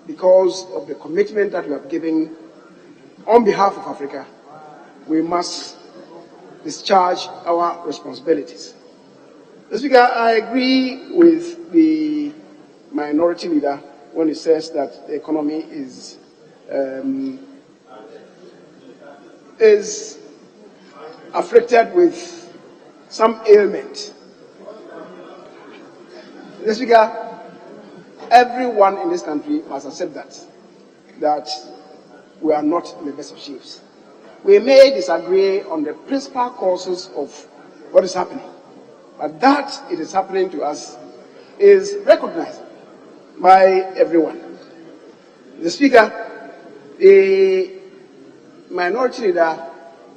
because of the commitment that we have given on behalf of Africa, we must discharge our responsibilities. Mr. Speaker, I agree with the minority leader when he says that the economy is afflicted with some ailment. Mr. Speaker, everyone in this country must accept that we are not in the best of shapes. We may disagree on the principal causes of what is happening, but that it is happening to us is recognized by everyone. The Speaker, the minority leader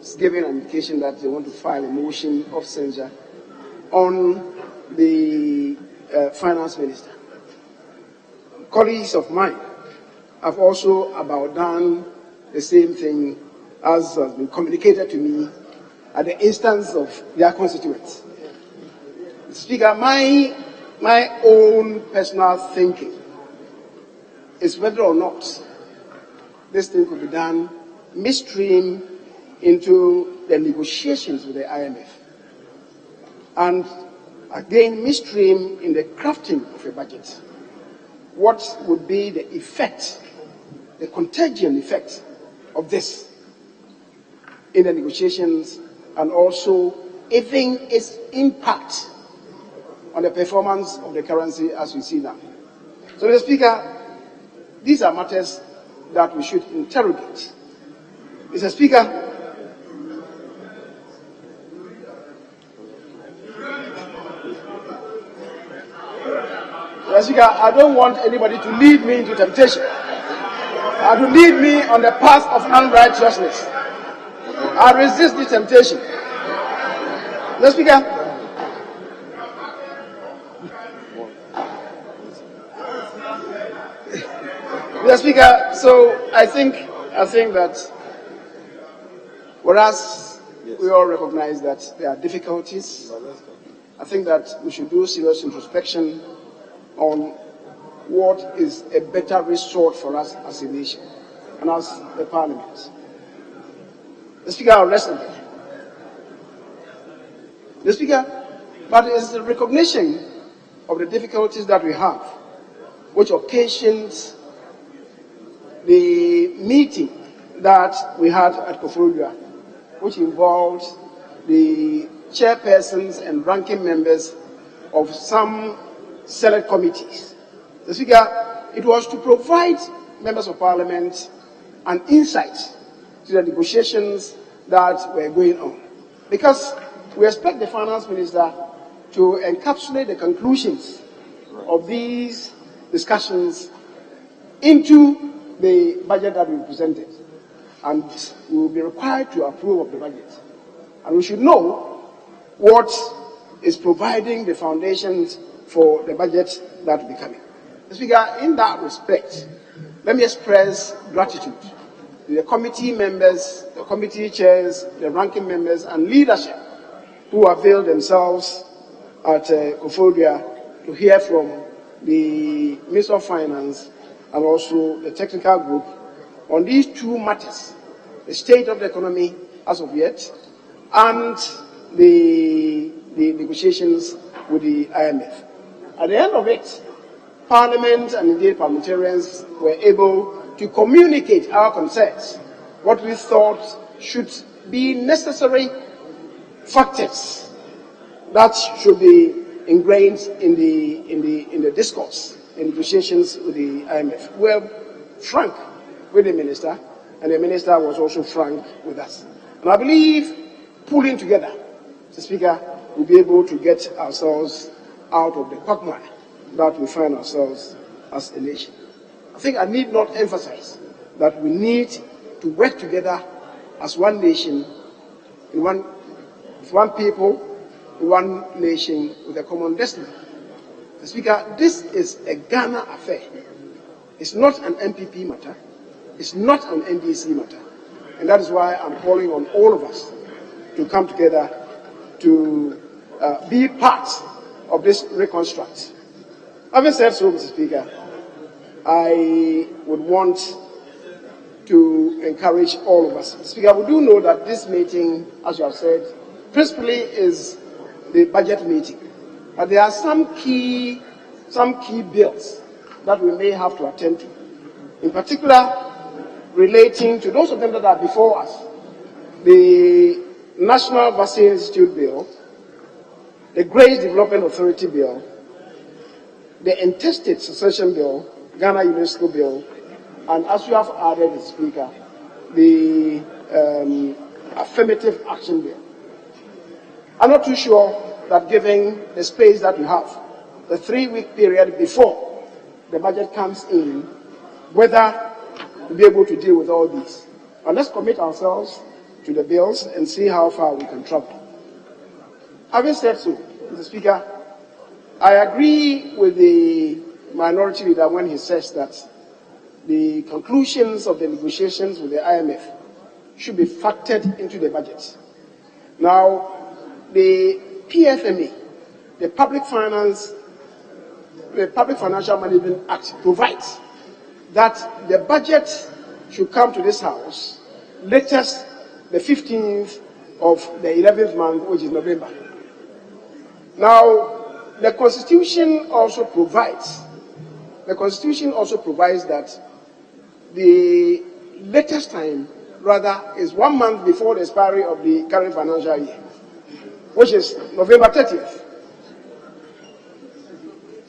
is giving an indication that they want to file a motion of censure on the finance minister. Colleagues of mine have also about done the same thing as has been communicated to me at the instance of their constituents. Speaker, my own personal thinking is whether or not this thing could be done midstream into the negotiations with the IMF. And again, midstream in the crafting of a budget. What would be the effect, the contagion effect of this in the negotiations, and also even its impact on the performance of the currency as we see now. So, Mr. Speaker, these are matters that we should interrogate. Mr. Speaker, I don't want anybody to lead me into temptation and to lead me on the path of unrighteousness. I resist the temptation. Mr. Speaker, Mr. Speaker, so I think that whereas we all recognize that there are difficulties, I think that we should do serious introspection on what is a better resort for us as a nation and as the Parliament. The Speaker, I'll rest on that. The Speaker, but it is the recognition of the difficulties that we have, which occasions the meeting that we had at Koforidua, which involved the chairpersons and ranking members of some select committees. The Speaker, it was to provide members of Parliament an insight to the negotiations that were going on. Because we expect the Finance Minister to encapsulate the conclusions of these discussions into the budget that we presented. And we will be required to approve of the budget. And we should know what is providing the foundations for the budget that will be coming. Mr. Speaker, in that respect, let me express gratitude to the committee members, the committee chairs, the ranking members, and leadership who availed themselves at Koforidua to hear from the Minister of Finance and also the technical group on these two matters, the state of the economy as of yet, and the negotiations with the IMF. At the end of it, Parliament and indeed parliamentarians were able to communicate our concerns, what we thought should be necessary factors that should be ingrained in the discourse, in negotiations with the IMF. We were frank with the minister, and the minister was also frank with us. And I believe pulling together, Mr. Speaker, we'll be able to get ourselves out of the quagmire that we find ourselves as a nation. I think I need not emphasize that we need to work together as one nation, in one people, one nation with a common destiny. Mr. Speaker, this is a Ghana affair. It's not an MPP matter. It's not an NDC matter. And that is why I'm calling on all of us to come together to be part of this reconstruct. Having said so, Mr. Speaker, I would want to encourage all of us. Mr. Speaker, we do know that this meeting, as you have said, principally is the budget meeting. But there are some key bills that we may have to attend to. In particular, relating to those of them that are before us, the National Vaccine Institute Bill, the Grace Development Authority Bill, the Intestate Succession Bill, Ghana UNESCO Bill, and as you have added, Mr. Speaker, the Affirmative Action Bill. I'm not too sure that given the space that we have, the 3-week period before the budget comes in, whether we'll be able to deal with all these. But let's commit ourselves to the bills and see how far we can travel. Having said so, Mr. Speaker, I agree with the minority leader when he says that the conclusions of the negotiations with the IMF should be factored into the budget. Now, the PFMA, the Public Financial Management Act, provides that the budget should come to this House latest the 15th of the 11th month, which is November. Now, the Constitution also provides that the latest time, rather, is 1 month before the expiry of the current financial year, which is November 30th.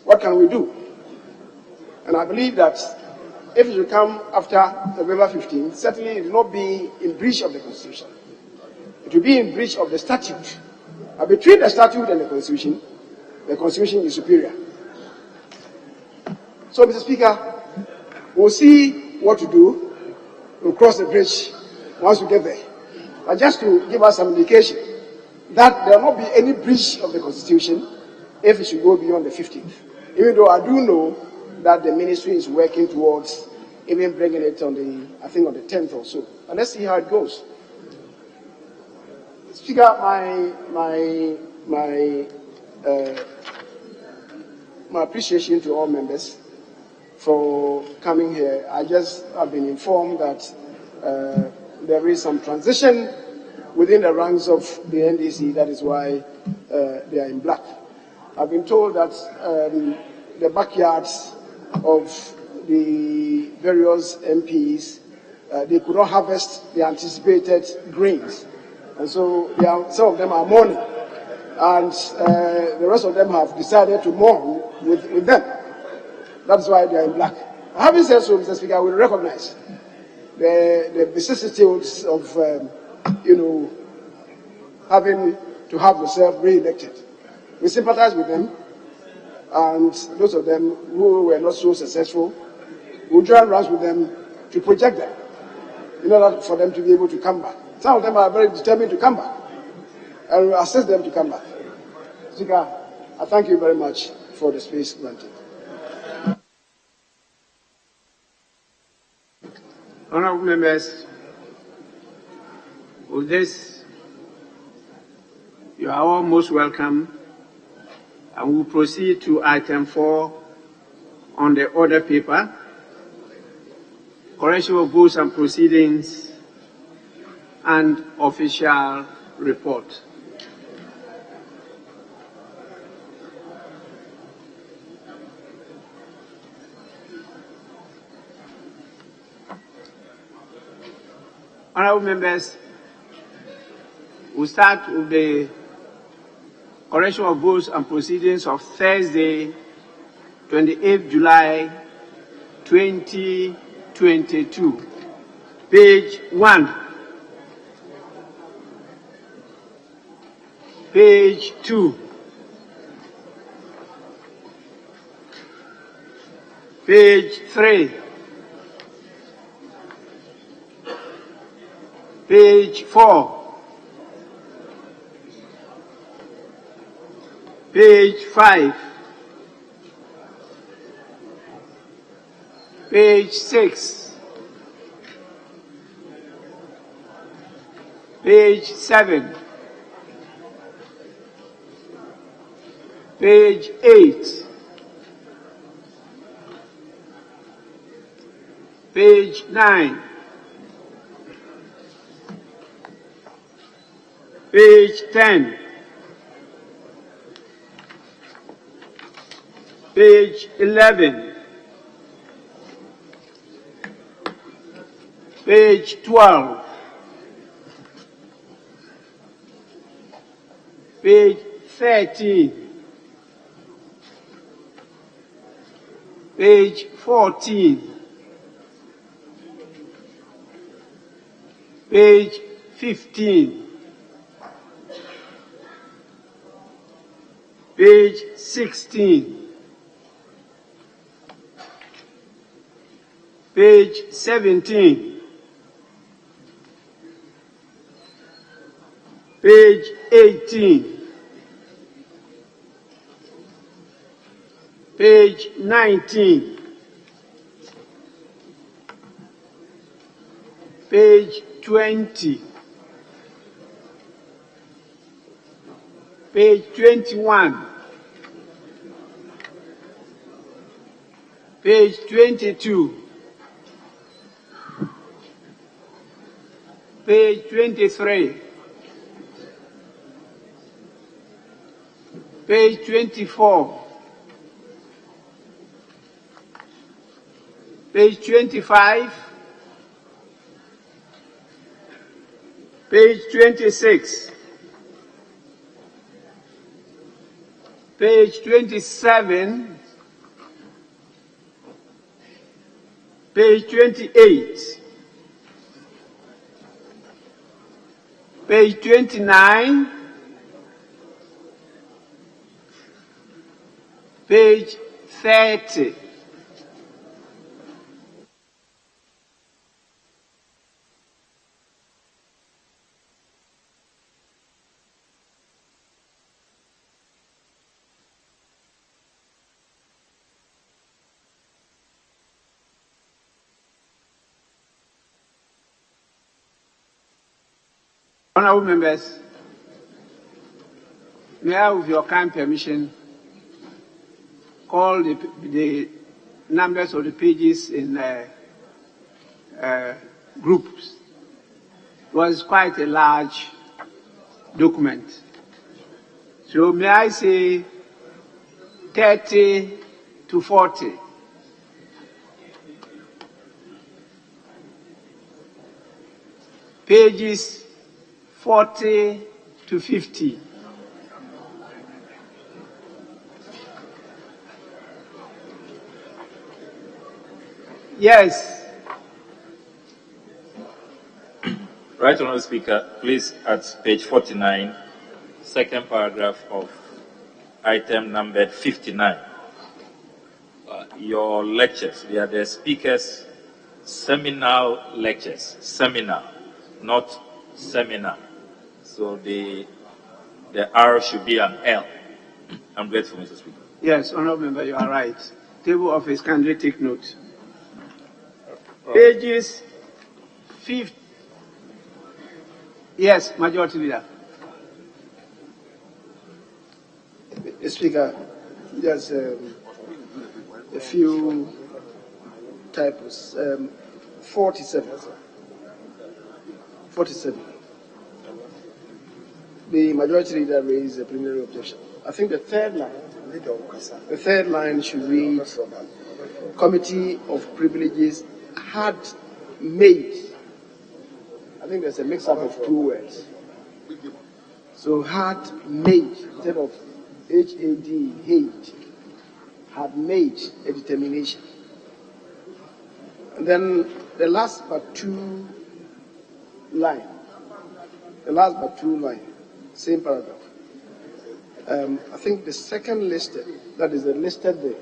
What can we do? And I believe that if it should come after November 15th, certainly it will not be in breach of the Constitution. It will be in breach of the statute. And between the statute and the Constitution is superior. So, Mr. Speaker, we'll see what to do. We'll cross the bridge once we get there. But just to give us some indication that there will not be any breach of the Constitution if it should go beyond the 15th. Even though I do know that the ministry is working towards even bringing it on the 10th or so. And let's see how it goes. Speaker, my appreciation to all members for coming here. I just have been informed that there is some transition within the ranks of the NDC. That is why they are in black. I've been told that the backyards of the various MPs, they could not harvest the anticipated grains. And so some of them are mourning. And the rest of them have decided to mourn with them. That's why they are in black. Having said so, Mr. Speaker, we recognize the vicissitudes of, having to have yourself re-elected. We sympathize with them, and those of them who were not so successful, we'll join ranks with them to project them in order for them to be able to come back. Some of them are very determined to come back, and we assist them to come back. Speaker, I thank you very much for the space granted. Honourable members, with this, you are all most welcome, and we'll proceed to item 4 on the order paper, correction of votes and proceedings, and official report. Honourable members, we'll start with the correction of votes and proceedings of Thursday, 28th July 2022. Page 1. Page 2. Page 3. Page 4. Page 5. Page 6. Page 7. Page 8. Page 9. Page 10. Page 11. Page 12. Page 13. Page 14. Page 15. Page 16. Page 17. Page 18. Page 19. Page 20. Page 21. Page 22. Page 23. Page 24. Page 25. Page 26. Page 27. Page 28. Page 29. Page 30. Honorable members, may I, with your kind permission, call the numbers of the pages in groups. It was quite a large document. So may I say 30 to 40? Pages 40 to 50. Yes. Right, Honourable Speaker, please at page 49, second paragraph of item numbered 59. Your lectures, they are the speaker's seminal lectures, seminar, not seminar. So the R should be an L. I'm grateful, Mr. Speaker. Yes, Honourable Member, you are right. Table office, kindly take note. Pages 50. Yes, Majority Leader. Speaker, just a few typos. 47. 47. The majority leader raised a preliminary objection. I think the third line should read, Committee of Privileges had made. I think there's a mix-up of two words. So had made, instead of H-A-D, hate, had made a determination. And then the last but two line, same paragraph. I think the second listed, that is the listed there,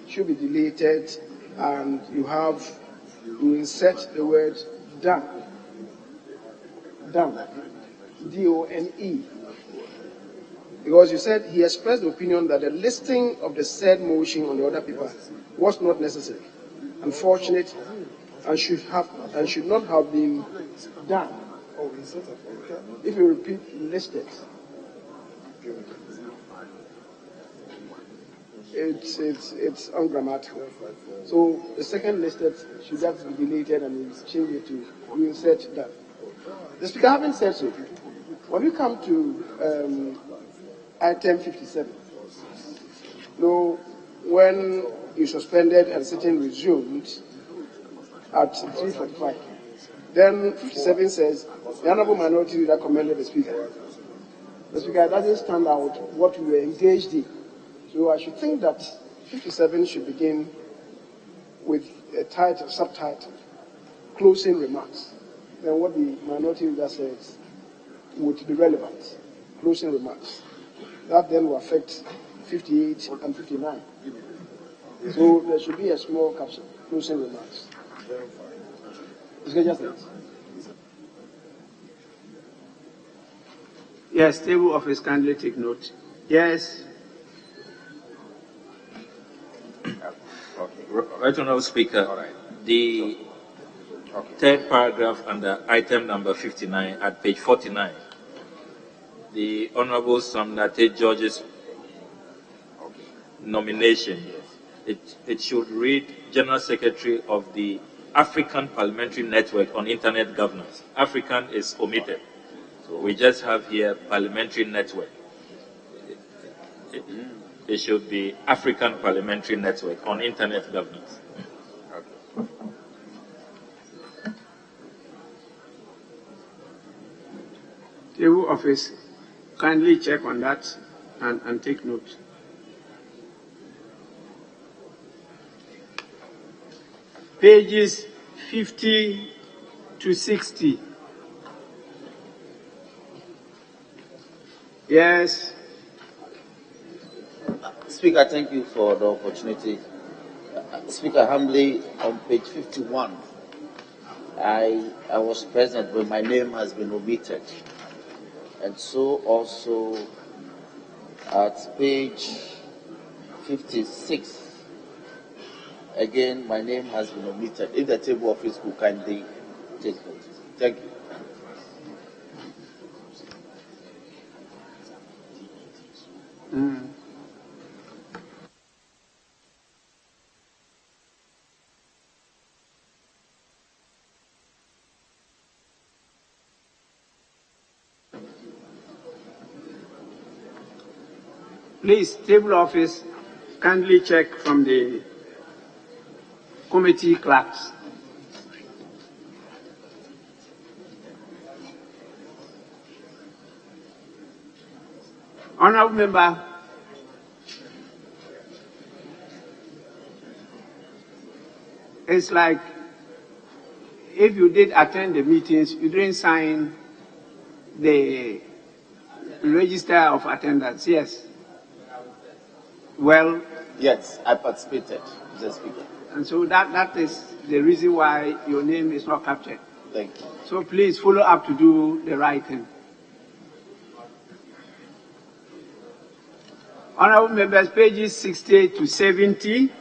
should be deleted, and you insert the word done. Done. D-O-N-E. Because you said he expressed the opinion that the listing of the said motion on the other paper was not necessary, unfortunate, and should not have been done. Oh, he said that. Okay. If you repeat listed, it's ungrammatical. So the second listed should have to be deleted and we'll change it to we insert that. The speaker having said so, when we come to item 57, no, when you suspended and sitting resumed at 3:45, then 57 says the honourable minority leader commended the speaker. The speaker doesn't stand out what we were engaged in. So I should think that 57 should begin with a title, subtitle, closing remarks. Then what the minority leader says would be relevant, closing remarks. That then will affect 58 and 59. So there should be a small caption, closing remarks. It's just that. Yes, table office, kindly take note. Yes. Right Honourable Speaker, the third paragraph under item number 59 at page 49, the Honourable Samnate George's nomination, it should read General Secretary of the African Parliamentary Network on Internet Governance. African is omitted. So we just have here Parliamentary Network. It should be African Parliamentary Network on Internet Governance. Table office, kindly check on that and take note. Pages 50 to 60. Yes. Speaker, thank you for the opportunity. Speaker, humbly on page 51, I was present when my name has been omitted. And so also at page 56, again, my name has been omitted. If the table office could kindly take note. Thank you. Please, table office, kindly check from the committee clerks. Honourable member, it's like if you did attend the meetings, you didn't sign the register of attendance. Yes. Well. Yes, I participated, Mr. Speaker. And so that is the reason why your name is not captured. Thank you. So please follow up to do the right thing. Honourable members, pages 60 to 70.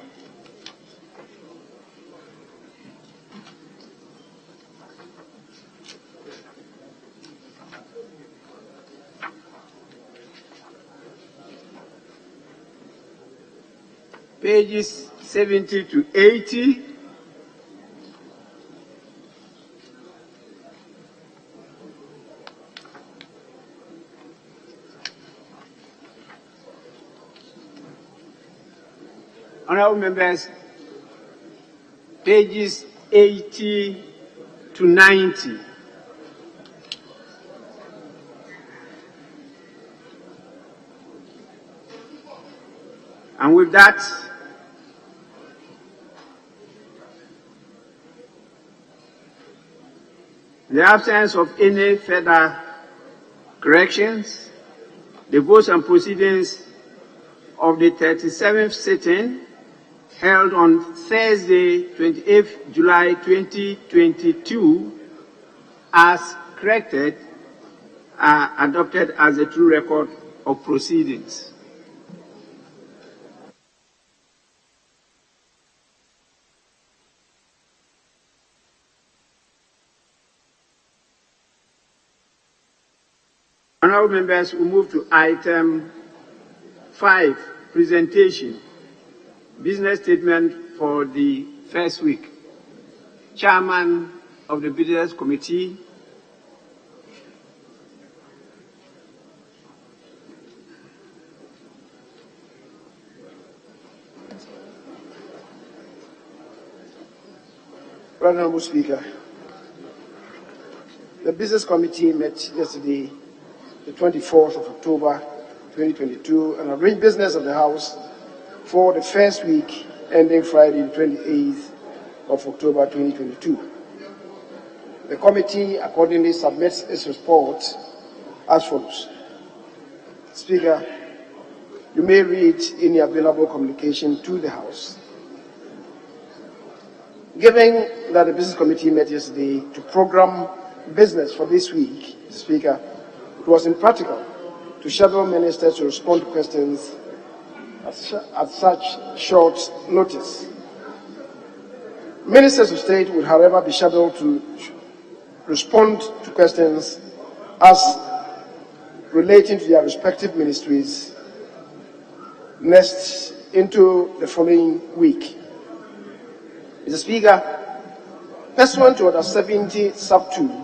Pages 70 to 80. Honourable members, pages 80 to 90. And with that, in the absence of any further corrections, the votes and proceedings of the 37th sitting held on Thursday, 28th July 2022, as corrected, are adopted as a true record of proceedings. Honourable members, we move to item 5, presentation, business statement for the first week. Chairman of the Business Committee, Honourable Speaker, the Business Committee met yesterday, the 24th of October 2022, and arranged business of the House for the first week ending Friday, the 28th of October 2022. The committee accordingly submits its report as follows. Speaker, you may read any available communication to the House. Given that the Business Committee met yesterday to program business for this week, Speaker, it was impractical to schedule ministers to respond to questions at such short notice. Ministers of State would, however, be scheduled to respond to questions as relating to their respective ministries next into the following week. Mr. Speaker, pursuant to Order 70, Sub 2,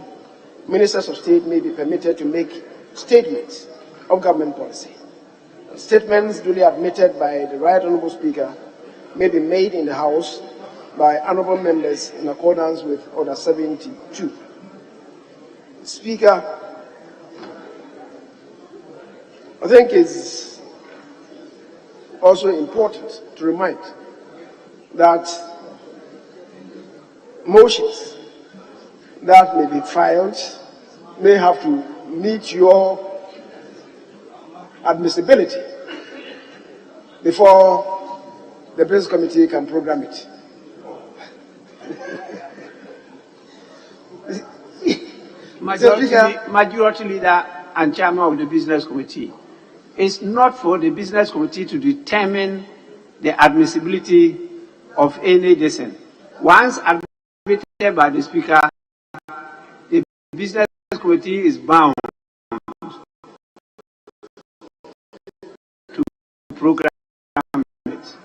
Ministers of State may be permitted to make statements of government policy. Statements duly admitted by the Right Honourable Speaker may be made in the House by honourable members in accordance with Order 72. Speaker, I think it's also important to remind that motions that may be filed may have to meet your admissibility before the Business Committee can program it. Majority Leader and Chairman of the Business Committee, it's not for the Business Committee to determine the admissibility of any decision. Once admitted by the Speaker, the Business Committee is bound to program it.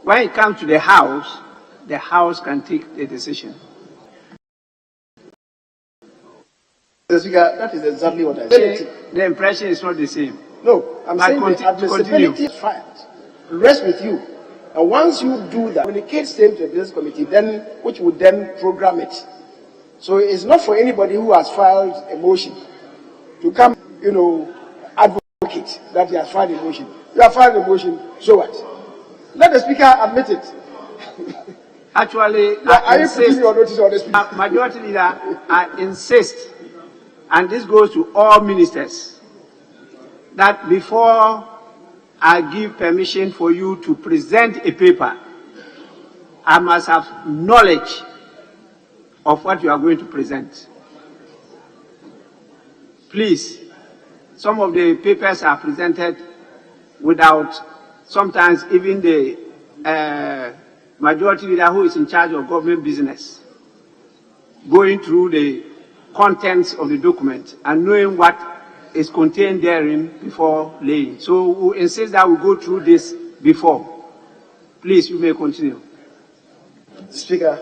When it comes to the House can take the decision. Mr. Speaker, that is exactly what I said. The impression is not the same. No, I'm saying the admissibility is filed. Rest with you. And once you do that, communicate same to the Business Committee, then which would then program it. So it's not for anybody who has filed a motion to come, advocate that he has filed a motion. You have filed a motion, so what? Let the Speaker admit it. Actually, are you putting your notice on the Speaker? Majority Leader, I insist, and this goes to all ministers, that before I give permission for you to present a paper, I must have knowledge of what you are going to present. Please, some of the papers are presented without sometimes even the Majority Leader who is in charge of government business going through the contents of the document and knowing what is contained therein before laying. So we insist that we go through this before. Please, you may continue. Speaker,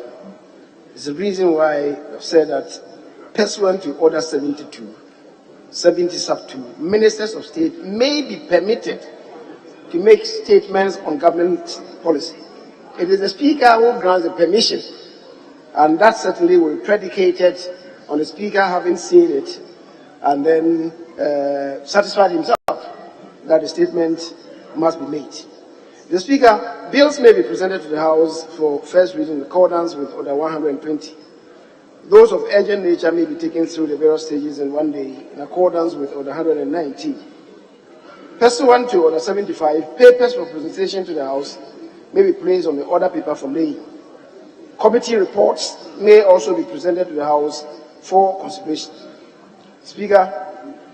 it's the reason why I've said that pursuant to Order 72, 70 Sub 2, Ministers of State may be permitted to make statements on government policy. It is the Speaker who grants the permission, and that certainly will be predicated on the Speaker having seen it and then satisfied himself that the statement must be made. The Speaker, bills may be presented to the House for first reading in accordance with Order 120. Those of urgent nature may be taken through the various stages in one day in accordance with Order 119. Pursuant to Order 75, papers for presentation to the House may be placed on the order paper for laying. Committee reports may also be presented to the House for consideration. Speaker,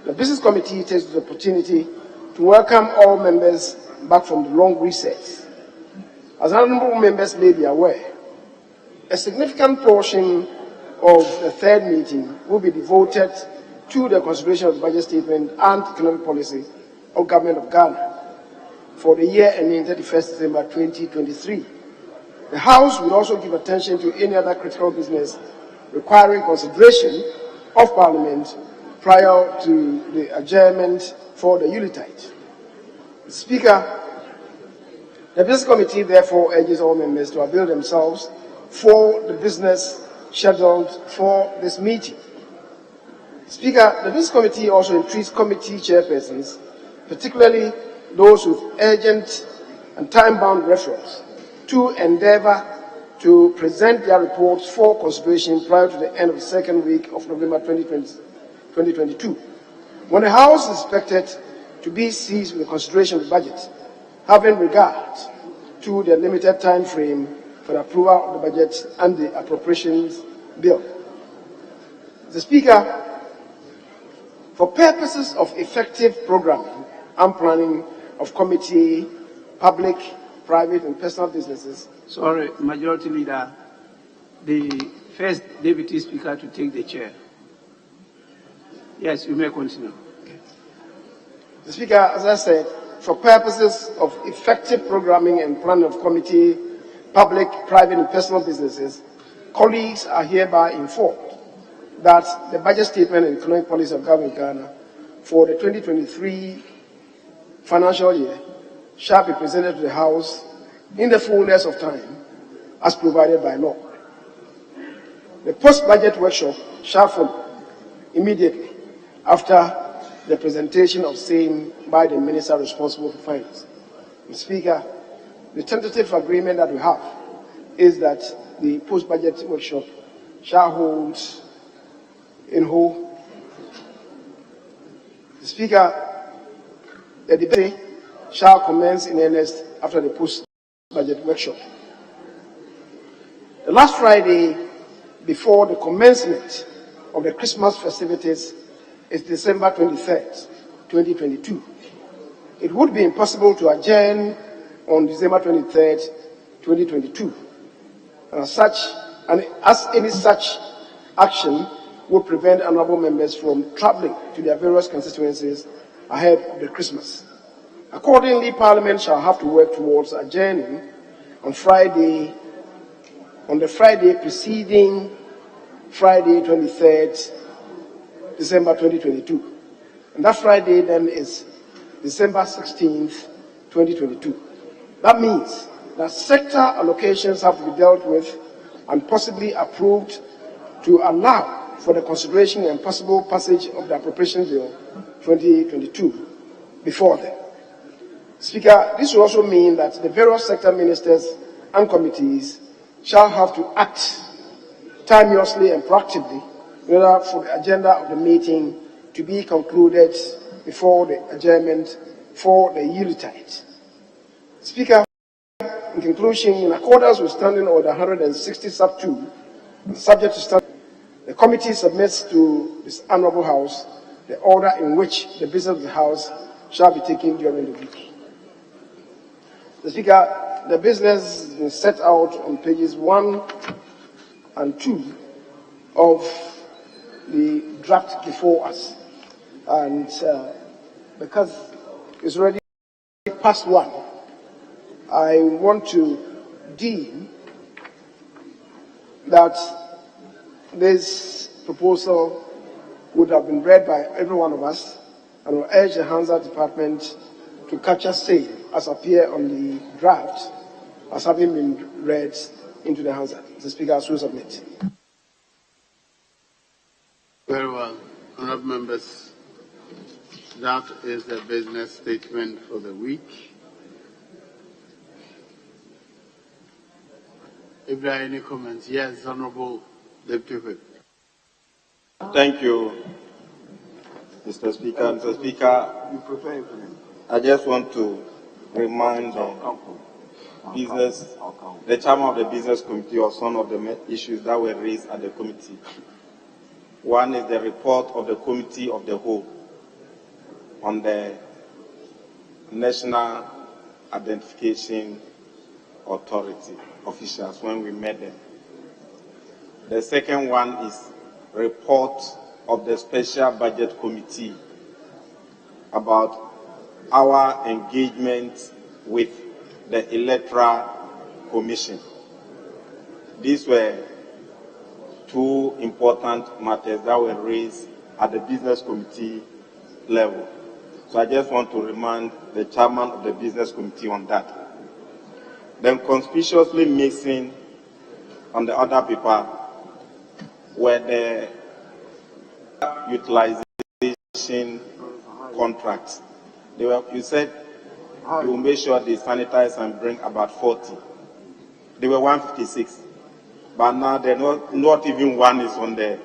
the Business Committee takes the opportunity to welcome all members back from the long recess. As honourable members may be aware, a significant portion of the third meeting will be devoted to the consideration of the budget statement and economic policy of Government of Ghana for the year ending 31st December 2023. The House will also give attention to any other critical business requiring consideration of Parliament prior to the adjournment for the Yuletide. Speaker, the Business Committee therefore urges all members to avail themselves for the business scheduled for this meeting. Speaker, the Business Committee also entreats committee chairpersons, particularly those with urgent and time-bound referrals, to endeavour to present their reports for consideration prior to the end of the second week of November 2022. When the House is expected to be seized with the consideration of the budget, having regard to the limited time frame for the approval of the budget and the appropriations bill. The Speaker, for purposes of effective programming and planning of committee, public, private and personal businesses. Sorry, Majority Leader, the first Deputy Speaker to take the chair. Yes, you may continue. The Speaker, as I said, for purposes of effective programming and planning of committee, public, private and personal businesses, colleagues are hereby informed that the budget statement and economic policy of Government of Ghana for the 2023 financial year shall be presented to the House in the fullness of time as provided by law. The post-budget workshop shall follow immediately after the presentation of same by the Minister responsible for finance. Mr. Speaker, the tentative agreement that we have is that the post-budget workshop shall hold in whole. Mr. Speaker, the debate shall commence in earnest after the post-budget workshop. The last Friday before the commencement of the Christmas festivities is December 23rd, 2022. It would be impossible to adjourn on December 23rd, 2022. And as any such action would prevent honourable members from travelling to their various constituencies ahead of the Christmas. Accordingly, Parliament shall have to work towards adjourning on the Friday preceding Friday 23rd December 2022. And that Friday then is December 16th, 2022. That means that sector allocations have to be dealt with and possibly approved to allow for the consideration and possible passage of the Appropriation Bill 2022 before then. Speaker, this will also mean that the various sector ministers and committees shall have to act timeously and proactively in order for the agenda of the meeting to be concluded before the adjournment for the Yuletide. Speaker, in conclusion, in accordance with Standing Order 160 sub 2, subject to stand, the committee submits to this honourable House the order in which the business of the House shall be taken during the week. The Speaker, the business is set out on pages 1 and 2 of the draft before us, and because it's already past 1, I want to deem that this proposal would have been read by every one of us, and will urge the Hansard Department to capture same as appear on the draft as having been read into the Hansard. Mr. Speaker, I so submit. Very well. Honourable members, that is the business statement for the week. If there are any comments, yes, Honourable Deputy Whip. Thank you, Mr. Speaker. Mr. Speaker, I just want to remind the chairman of the business committee of some of the issues that were raised at the committee. One is the report of the committee of the whole on the National Identification Authority officials when we met them. The second one is report of the Special Budget Committee about our engagement with the Electoral Commission. These were two important matters that were raised at the Business Committee level. So I just want to remind the chairman of the Business Committee on that. Then conspicuously missing on the other paper were the utilization contracts. You said you will make sure they sanitize and bring about 40. They were 156. But now they're not even one is on the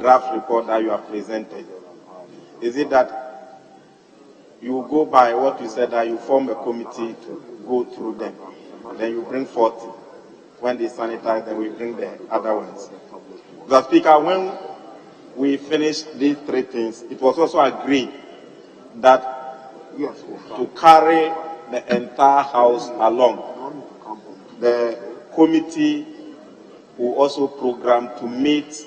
draft report that you have presented. Is it that you go by what you said, that you form a committee to go through them, then you bring 40. When they sanitize, then we bring the other ones. The Speaker, when we finished these three things, it was also agreed that to carry the entire House along, the committee will also program to meet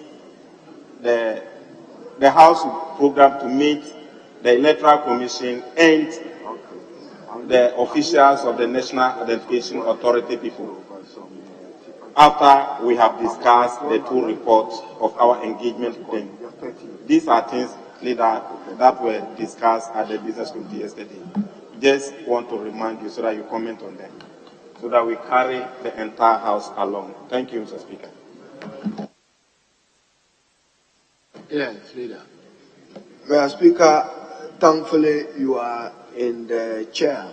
the House will program to meet the Electoral Commission and the officials of the National Identification Authority people, after we have discussed the two reports of our engagement with them. These are things, leader, that were discussed at the Business Committee yesterday. Just want to remind you so that you comment on them, so that we carry the entire House along. Thank you, Mr. Speaker. Yes, leader. Mr. Speaker, thankfully you are in the chair.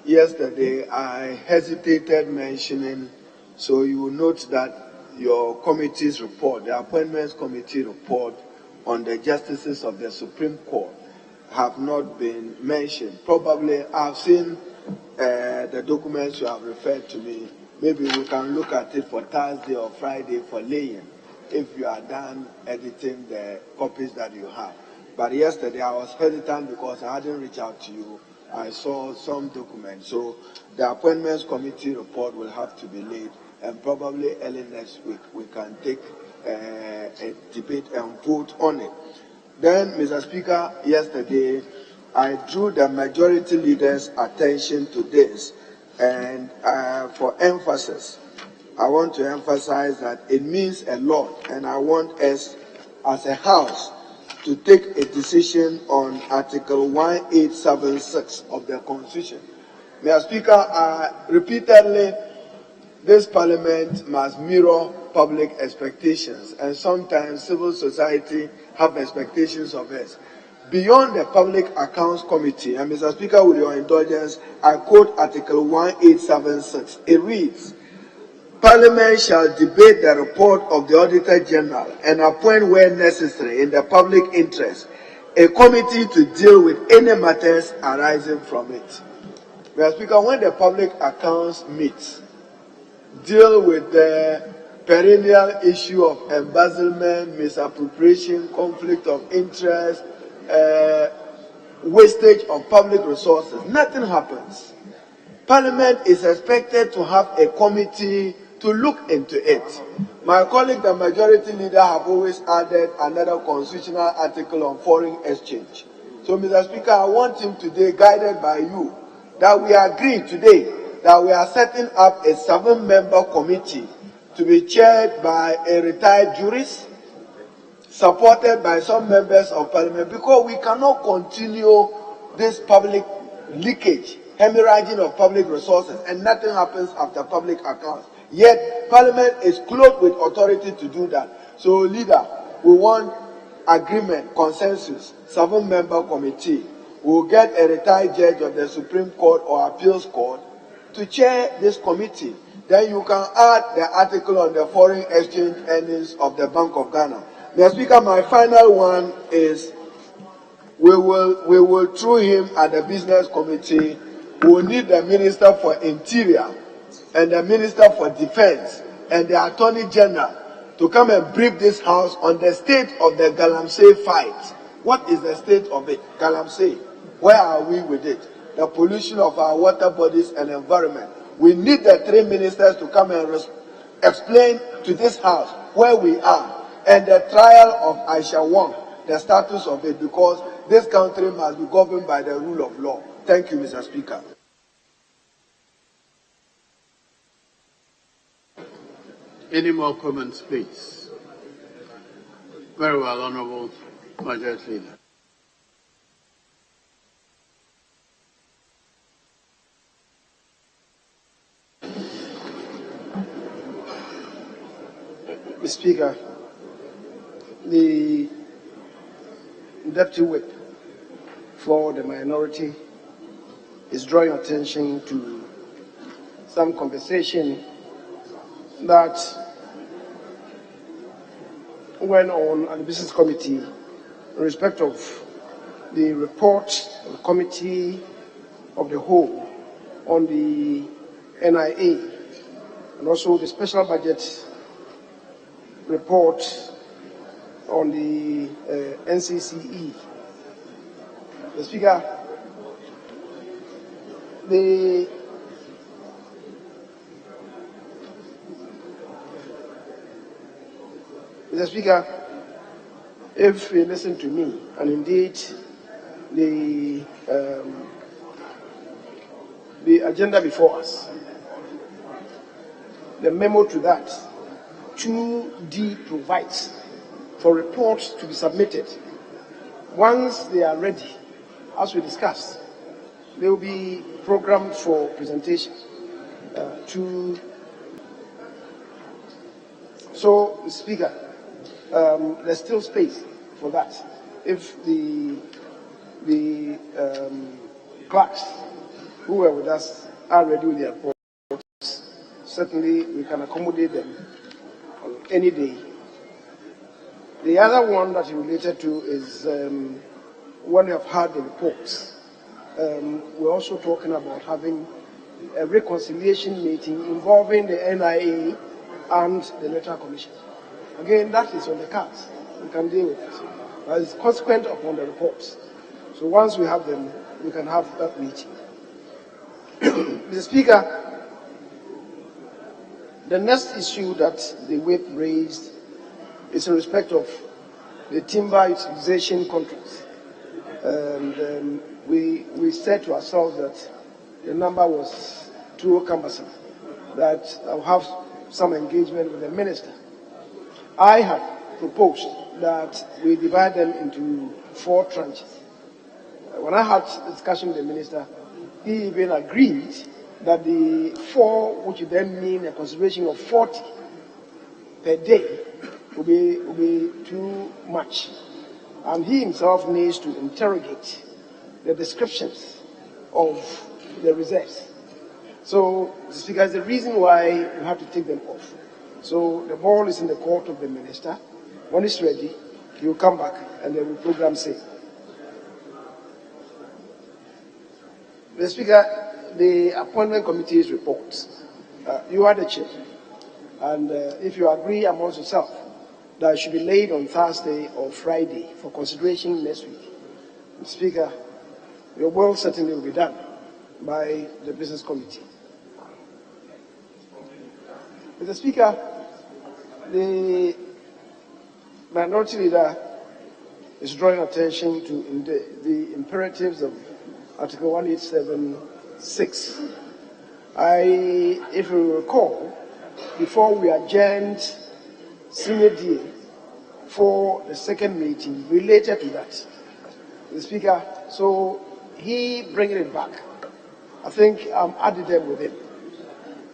Yesterday I hesitated mentioning, so you will note that your committee's report, the Appointments Committee report on the Justices of the Supreme Court, have not been mentioned. Probably I've seen the documents you have referred to me. Maybe we can look at it for Thursday or Friday for laying, if you are done editing the copies that you have. But yesterday I was hesitant because I hadn't reached out to you. I saw some documents. So the Appointments Committee report will have to be laid, and probably early next week we can take a debate and vote on it. Then, Mr. Speaker, yesterday I drew the majority leader's attention to this, and for emphasis, I want to emphasize that it means a lot, and I want us as a House to take a decision on Article 1876 of the Constitution. Mr. Speaker, repeatedly, this Parliament must mirror public expectations, and sometimes civil society have expectations of us. Beyond the Public Accounts Committee, and Mr. Speaker, with your indulgence, I quote Article 1876. It reads, Parliament shall debate the report of the Auditor General and appoint where necessary in the public interest a committee to deal with any matters arising from it. Mr. Speaker, when the Public Accounts meets, deal with the perennial issue of embezzlement, misappropriation, conflict of interest, wastage of public resources, nothing happens. Parliament is expected to have a committee to look into it. My colleague, the majority leader, have always added another constitutional article on foreign exchange. So, Mr. Speaker, I want him today, guided by you, that we agree today that we are setting up a 7-member committee to be chaired by a retired jurist, supported by some members of Parliament, because we cannot continue this public leakage, hemorrhaging of public resources, and nothing happens after public accounts. Yet, Parliament is clothed with authority to do that. So, leader, we want agreement, consensus, 7-member committee. We'll get a retired judge of the Supreme Court or Appeals Court to chair this committee. Then you can add the article on the foreign exchange earnings of the Bank of Ghana. Mr. Speaker, my final one is we will through him at the Business Committee, we will need the Minister for Interior and the Minister for Defense and the Attorney General to come and brief this House on the state of the Galamsey fight. What is the state of it? Galamsey. Where are we with it? The pollution of our water bodies and environment. We need the 3 ministers to come and explain to this House where we are. and the trial of Aisha Wong, the status of it, because this country must be governed by the rule of law. Thank you, Mr. Speaker. Any more comments, please? Very well, Honorable Majority Leader. Mr. Speaker, the Deputy Whip for the minority is drawing attention to some conversation that went on at the Business Committee in respect of the report of the Committee of the Whole on the NIA and also the special budget report on the NCCE. Mr. Speaker, Mr. Speaker, if you listen to me, and indeed the agenda before us, the memo to that, 2D provides for reports to be submitted. Once they are ready, as we discussed, they will be programmed for presentation to. So, Speaker, there's still space for that. If the clerks who were with us are ready with their reports, certainly we can accommodate them on any day. The other one that you related to is when we have had the reports. We're also talking about having a reconciliation meeting involving the NIA and the Electoral Commission. Again, that is on the cards. We can deal with it. But it's consequent upon the reports. So once we have them, we can have that meeting. Mr. Speaker, the next issue that the whip raised is in respect of the timber utilization contracts. And we said to ourselves that the number was too cumbersome, that I'll have some engagement with the minister. I had proposed that we divide them into 4 tranches. When I had a discussion with the minister, he even agreed that the 4, which would then mean a consideration of 40 per day, will be too much. And he himself needs to interrogate the descriptions of the reserves. So, Speaker, is the reason why we have to take them off. So the ball is in the court of the minister. When it's ready, he will come back and then we program same. Mr. Speaker, the appointment committee's report, you are the chair. And if you agree amongst yourself that it should be laid on Thursday or Friday for consideration next week, Mr. Speaker, your will certainly will be done by the business committee. Mr. Speaker, the minority leader is drawing attention to the imperatives of Article 1876. If you recall, before we adjourned senior DA for the second meeting related to that, the Speaker, so he bringing it back. I think I'm added them with him.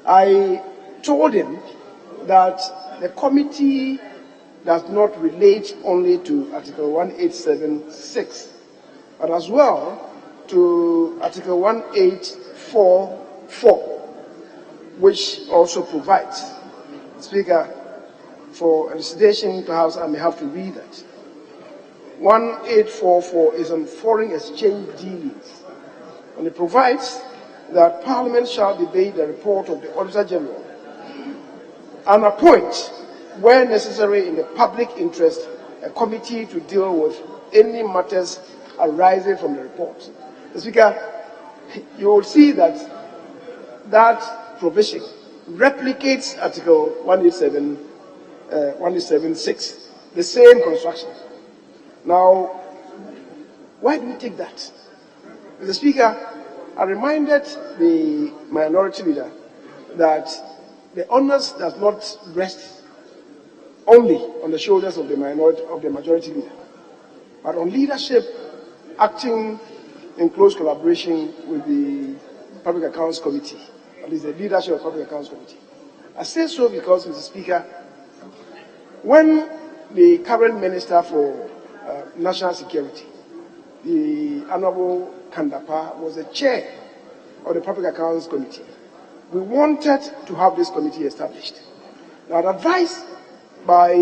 I told him that the committee does not relate only to Article 1876, but as well to Article 1844, which also provides, Speaker, for elucidation, perhaps I may have to read that. 1844 is on foreign exchange dealings, and it provides that Parliament shall debate the report of the Auditor General and appoint, where necessary in the public interest, a committee to deal with any matters arising from the report. Mr. Speaker, you will see that that provision replicates Article 176. the same construction. Now, why do we take that? Mr. Speaker, I reminded the minority leader that the onus does not rest only on the shoulders of the majority leader, but on leadership acting in close collaboration with the Public Accounts Committee, at least the leadership of the Public Accounts Committee. I say so because, Mr. Speaker, when the current Minister for National Security, the Honorable Kandapa, was the chair of the Public Accounts Committee, we wanted to have this committee established. Now, the advice by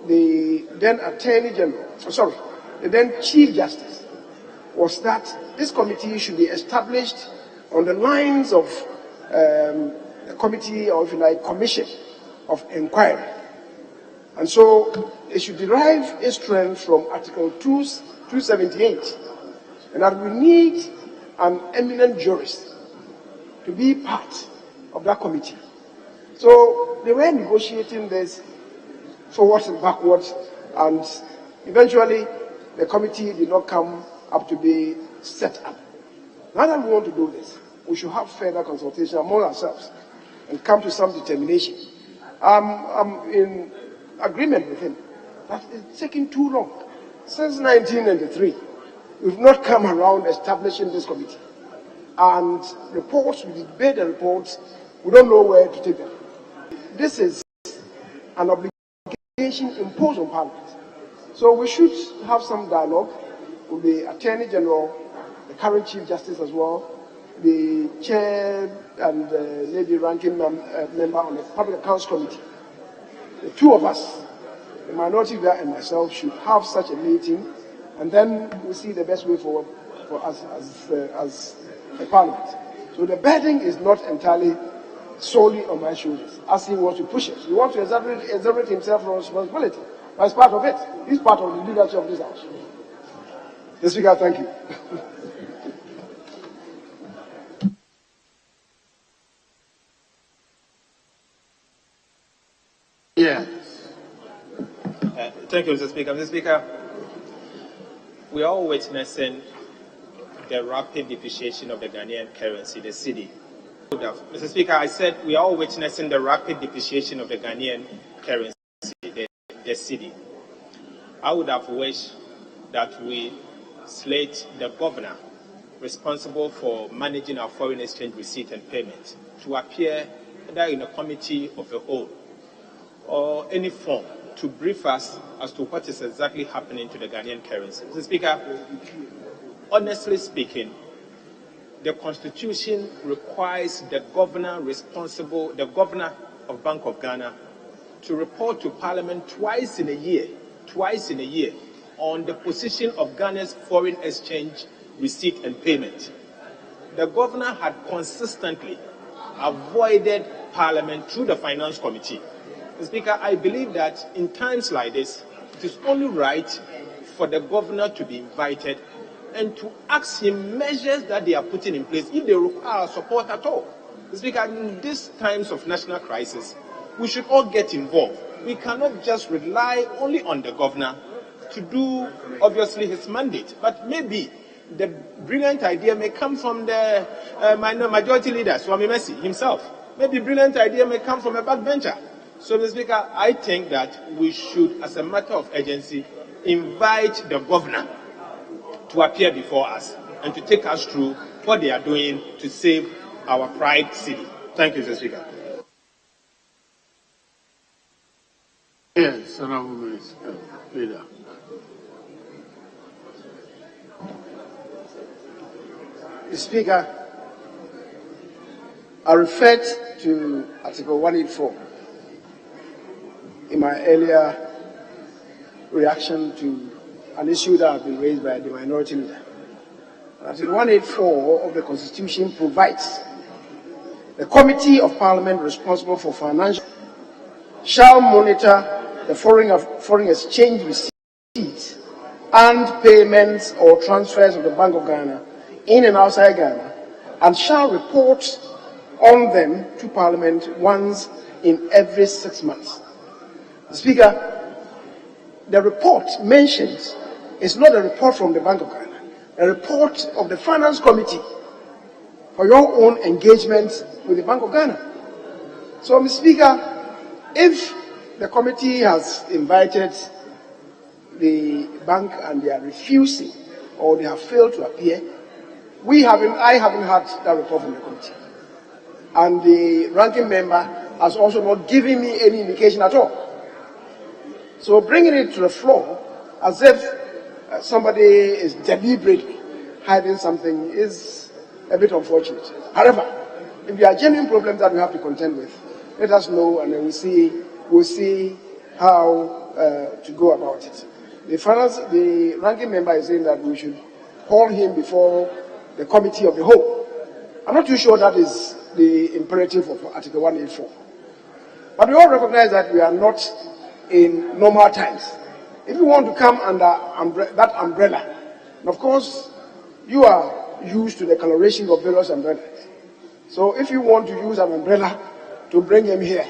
the then the then Chief Justice, was that this committee should be established on the lines of a committee, or if you like, commission of inquiry. And so it should derive its strength from Article 278, and that we need an eminent jurist to be part of that committee. So they were negotiating this forwards and backwards, and eventually the committee did not come up to be set up. Now that we want to do this, we should have further consultation among ourselves and come to some determination. I'm in agreement with him that it's taking too long. Since 1993, we've not come around establishing this committee. And reports, we debate the reports, we don't know where to take them. This is an obligation imposed on Parliament. So we should have some dialogue with the Attorney General, the current Chief Justice as well, the Chair and maybe ranking member on the Public Accounts Committee. The two of us, the minority leader and myself, should have such a meeting, and then we'll see the best way forward for us as a Parliament. So the burden is not entirely solely on my shoulders, as he wants to push it. He wants to exonerate himself from responsibility. As part of it, he's part of the leadership of this House. Mr. Speaker, thank you. Yes. Thank you, Mr. Speaker. Mr. Speaker, we are all witnessing the rapid depreciation of the Ghanaian currency, the cedi. Mr. Speaker, I said we are all witnessing the rapid depreciation of the Ghanaian currency, the cedi. I would have wished that we slate the governor responsible for managing our foreign exchange receipt and payment to appear either in a committee of the whole or any form to brief us as to what is exactly happening to the Ghanaian currency. Mr. Speaker, honestly speaking, the Constitution requires the governor of Bank of Ghana, to report to Parliament twice in a year, on the position of Ghana's foreign exchange receipt and payment. The governor had consistently avoided Parliament through the Finance Committee. Mr. Speaker, I believe that in times like this, it is only right for the governor to be invited and to ask him measures that they are putting in place if they require support at all. Mr. Speaker, in these times of national crisis, we should all get involved. We cannot just rely only on the governor to do, obviously, his mandate. But maybe the brilliant idea may come from the majority leader, Swami Messi himself. Maybe brilliant idea may come from a backbencher. So, Mr. Speaker, I think that we should, as a matter of urgency, invite the governor to appear before us and to take us through what they are doing to save our pride city. Thank you, Mr. Speaker. Yes, Honourable Minister, Leader. Mr. Speaker, I referred to Article 184 in my earlier reaction to an issue that had been raised by the minority leader. Article 184 of the Constitution provides the Committee of Parliament responsible for financial shall monitor the foreign exchange receipts and payments or transfers of the Bank of Ghana in and outside Ghana, and shall report on them to Parliament once in every 6 months. Speaker, the report mentions is not a report from the Bank of Ghana, a report of the Finance Committee for your own engagement with the Bank of Ghana. So, Mr. Speaker, if the committee has invited the bank and they are refusing or they have failed to appear, I haven't had that report from the committee. And the ranking member has also not given me any indication at all. So bringing it to the floor as if somebody is deliberately hiding something is a bit unfortunate. However, if there are genuine problems that we have to contend with, let us know and then we'll see how to go about it. The ranking member is saying that we should call him before the committee of the whole. I'm not too sure that is the imperative of Article 184. But we all recognize that we are not in normal times. If you want to come under that umbrella, and of course, you are used to the coloration of various umbrellas. So if you want to use an umbrella to bring him here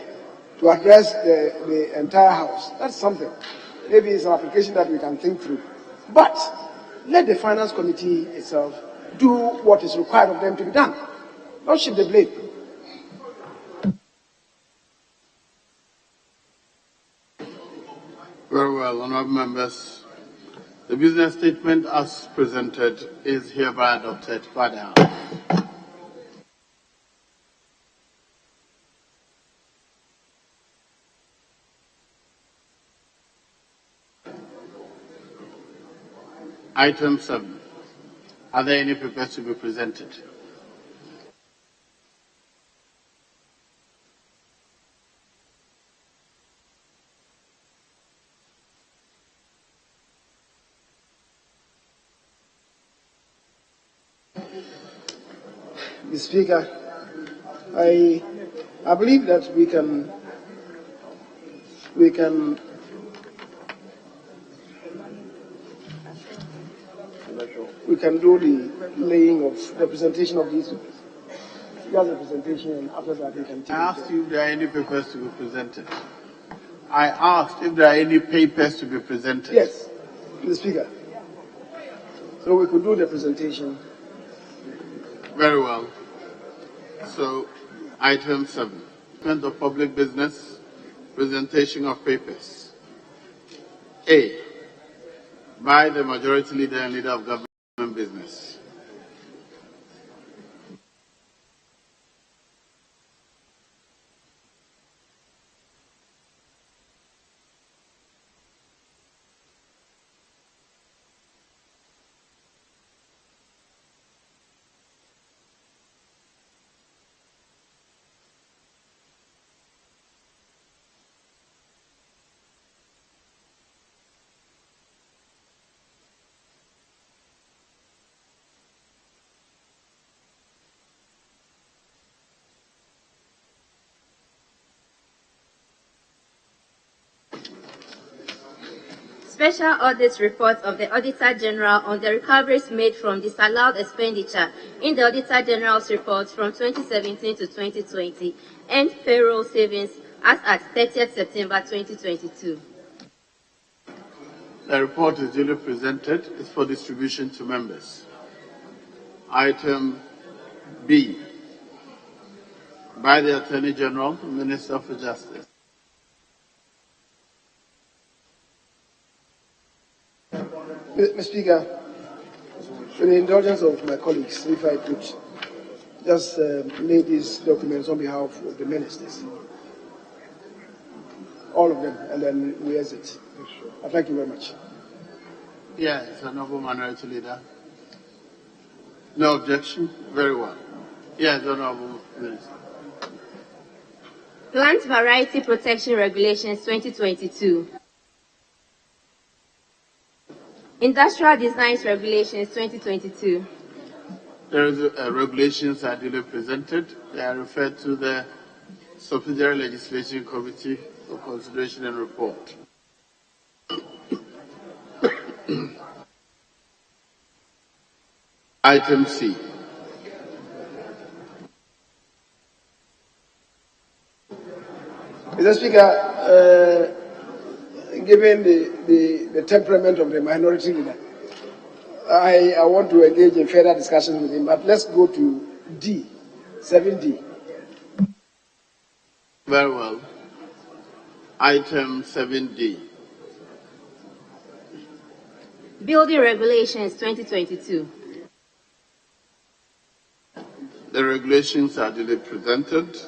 to address the entire house, that's something. Maybe it's an application that we can think through. But let the Finance Committee itself do what is required of them to be done. Don't shift the blame. Very well, honourable members. The business statement as presented is hereby adopted by the House. Item 7. Are there any papers to be presented? Mr. Speaker, I believe that we can do the laying of the presentation of these papers. Just the presentation, and after that we can take I asked you if there are any papers to be presented. I asked if there are any papers to be presented. Yes, Mr. Speaker. So we could do the presentation. Very well. So, item 7. Statement of public business, presentation of papers. A. By the majority leader and leader of government business. Special audit report of the Auditor General on the recoveries made from disallowed expenditure in the Auditor General's report from 2017 to 2020 and payroll savings as at 30th September 2022. The report is duly presented. It's for distribution to members. Item B. By the Attorney General, Minister for Justice. Mr. Speaker, with the indulgence of my colleagues, if I could just lay these documents on behalf of the ministers. All of them, and then we exit. Thank you very much. Yes, Honourable Minority Leader. No objection? Very well. Yes, Honourable Minister. Plant Variety Protection Regulations 2022. Industrial Designs Regulations 2022. There is regulations are duly presented. They are referred to the Subsidiary Legislation Committee for consideration and report. Item C. Mr. Speaker, given the temperament of the minority leader, I want to engage in further discussion with him. But let's go to D, 7D. Very well. Item 7D. Building Regulations 2022. The regulations are duly presented.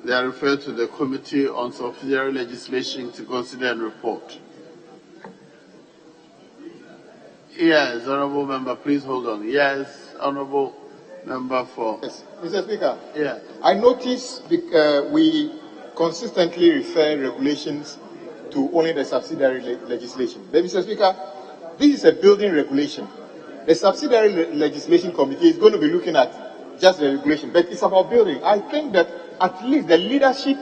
They are referred to the Committee on Subsidiary Legislation to consider and report. Yes, Honorable Member, please hold on. Yes, Honorable Member for. Yes, Mr. Speaker. Yeah. I notice we consistently refer regulations to only the subsidiary legislation. But Mr. Speaker, this is a building regulation. The subsidiary legislation committee is going to be looking at just the regulation, but it's about building. I think that at least the leadership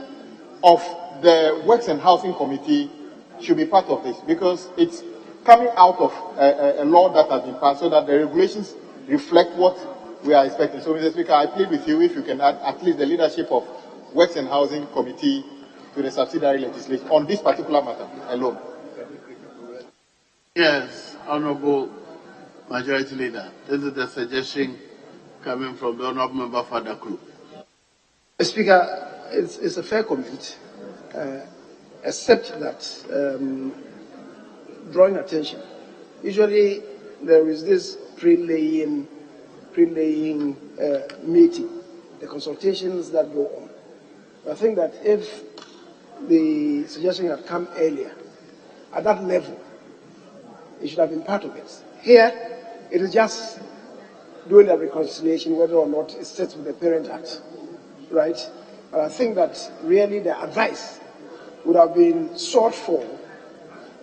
of the Works and Housing Committee should be part of this, because it's coming out of a law that has been passed, so that the regulations reflect what we are expecting. So, Mr. Speaker, I plead with you if you can add at least the leadership of Works and Housing Committee to the subsidiary legislation on this particular matter alone. Yes, Honorable Majority Leader. This is the suggestion coming from the Honorable Member for Dakru. Speaker, it's a fair comment, except that drawing attention. Usually there is this pre-laying meeting, the consultations that go on. I think that if the suggestion had come earlier, at that level, it should have been part of it. Here, it is just doing the reconciliation whether or not it sets with the Parent Act, right? But I think that really the advice would have been sought for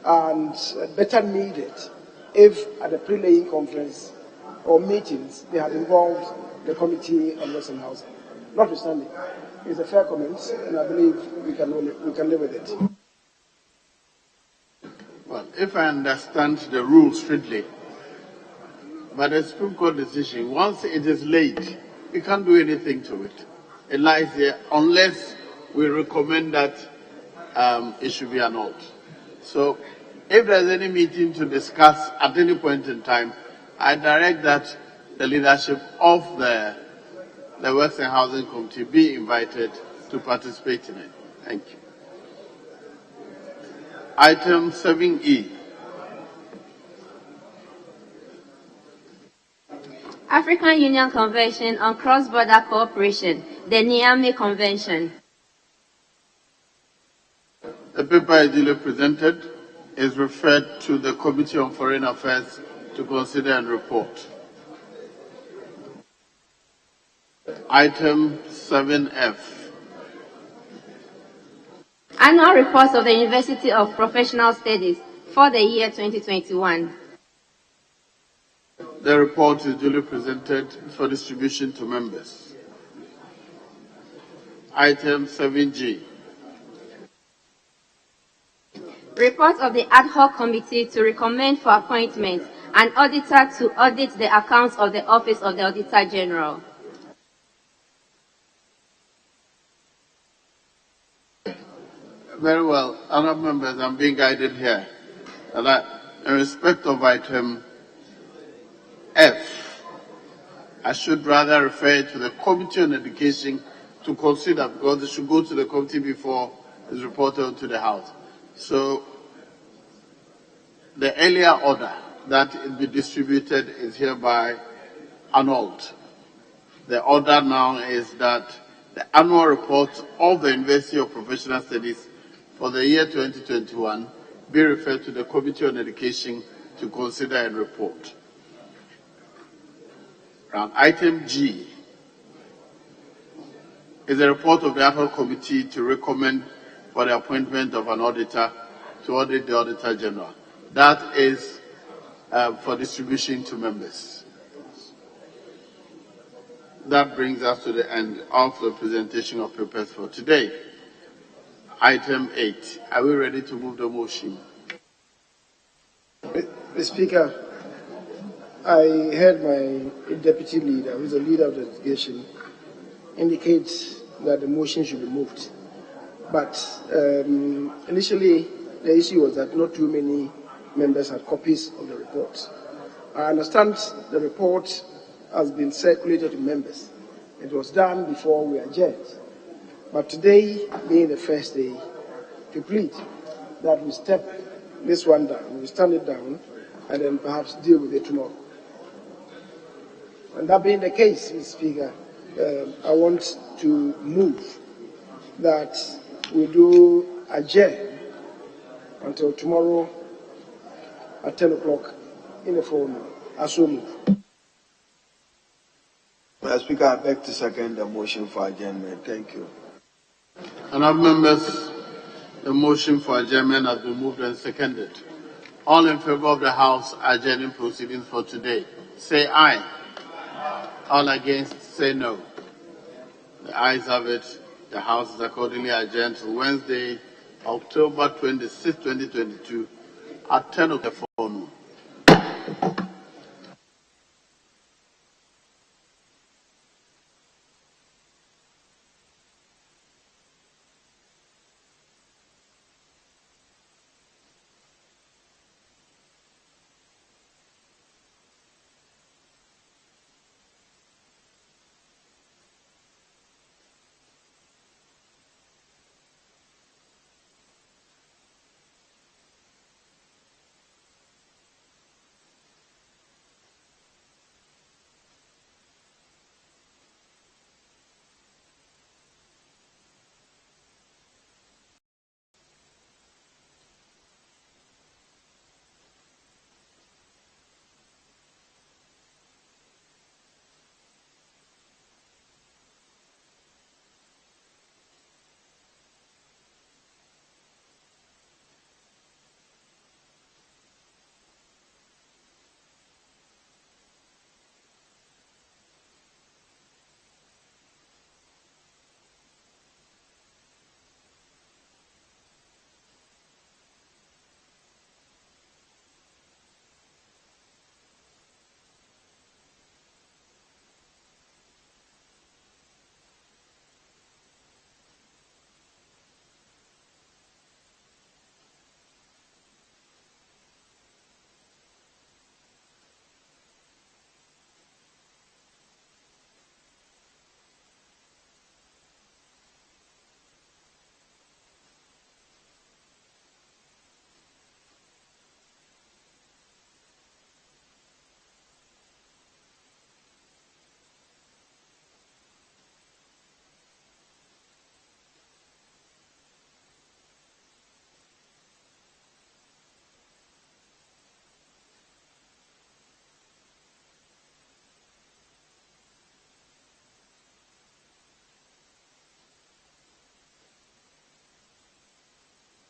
and better needed if at the pre-laying conference or meetings they had involved the Committee on Works and Housing. Notwithstanding, it's a fair comment, and I believe we can live with it. Well, if I understand the rules strictly, but the Supreme Court decision, once it is laid, we can't do anything to it. It lies there unless we recommend that it should be annulled. So if there's any meeting to discuss at any point in time, I direct that the leadership of the Works and Housing Committee be invited to participate in it. Thank you. Item 7E. African Union Convention on Cross-Border Cooperation, the Niamey Convention. The paper is duly presented, is referred to the Committee on Foreign Affairs to consider and report. Item 7F. Annual reports of the University of Professional Studies for the year 2021. The report is duly presented for distribution to members. Item 7G. Report of the Ad hoc Committee to recommend for appointment an auditor to audit the accounts of the Office of the Auditor General. Very well. Honourable members, I'm being guided here. In respect of item F, I should rather refer it to the Committee on Education to consider, because it should go to the committee before it's reported to the House. So the earlier order that it be distributed is hereby annulled. The order now is that the annual report of the University of Professional Studies for the year 2021 be referred to the Committee on Education to consider and report. And item G is a report of the Ad hoc Committee to recommend for the appointment of an auditor to audit the Auditor General. That is for distribution to members. That brings us to the end of the presentation of papers for today. Item 8. Are we ready to move the motion? Mr. Speaker, I heard my deputy leader, who is the leader of the delegation, indicate that the motion should be moved. But initially, the issue was that not too many members had copies of the report. I understand the report has been circulated to members. It was done before we adjourned. But today, being the first day, to plead that we step this one down, we stand it down, and then perhaps deal with it tomorrow. And that being the case, Mr. Speaker, I want to move that we do adjourn until tomorrow at 10 o'clock in the forenoon. I so move. Mr. Speaker, I beg to second the motion for adjournment. Thank you. Honourable members, the motion for adjournment has been moved and seconded. All in favour of the House adjourning proceedings for today, say aye. All against, say no. The ayes have it. The House is accordingly adjourned to Wednesday, October 26, 2022 at 10 o'clock.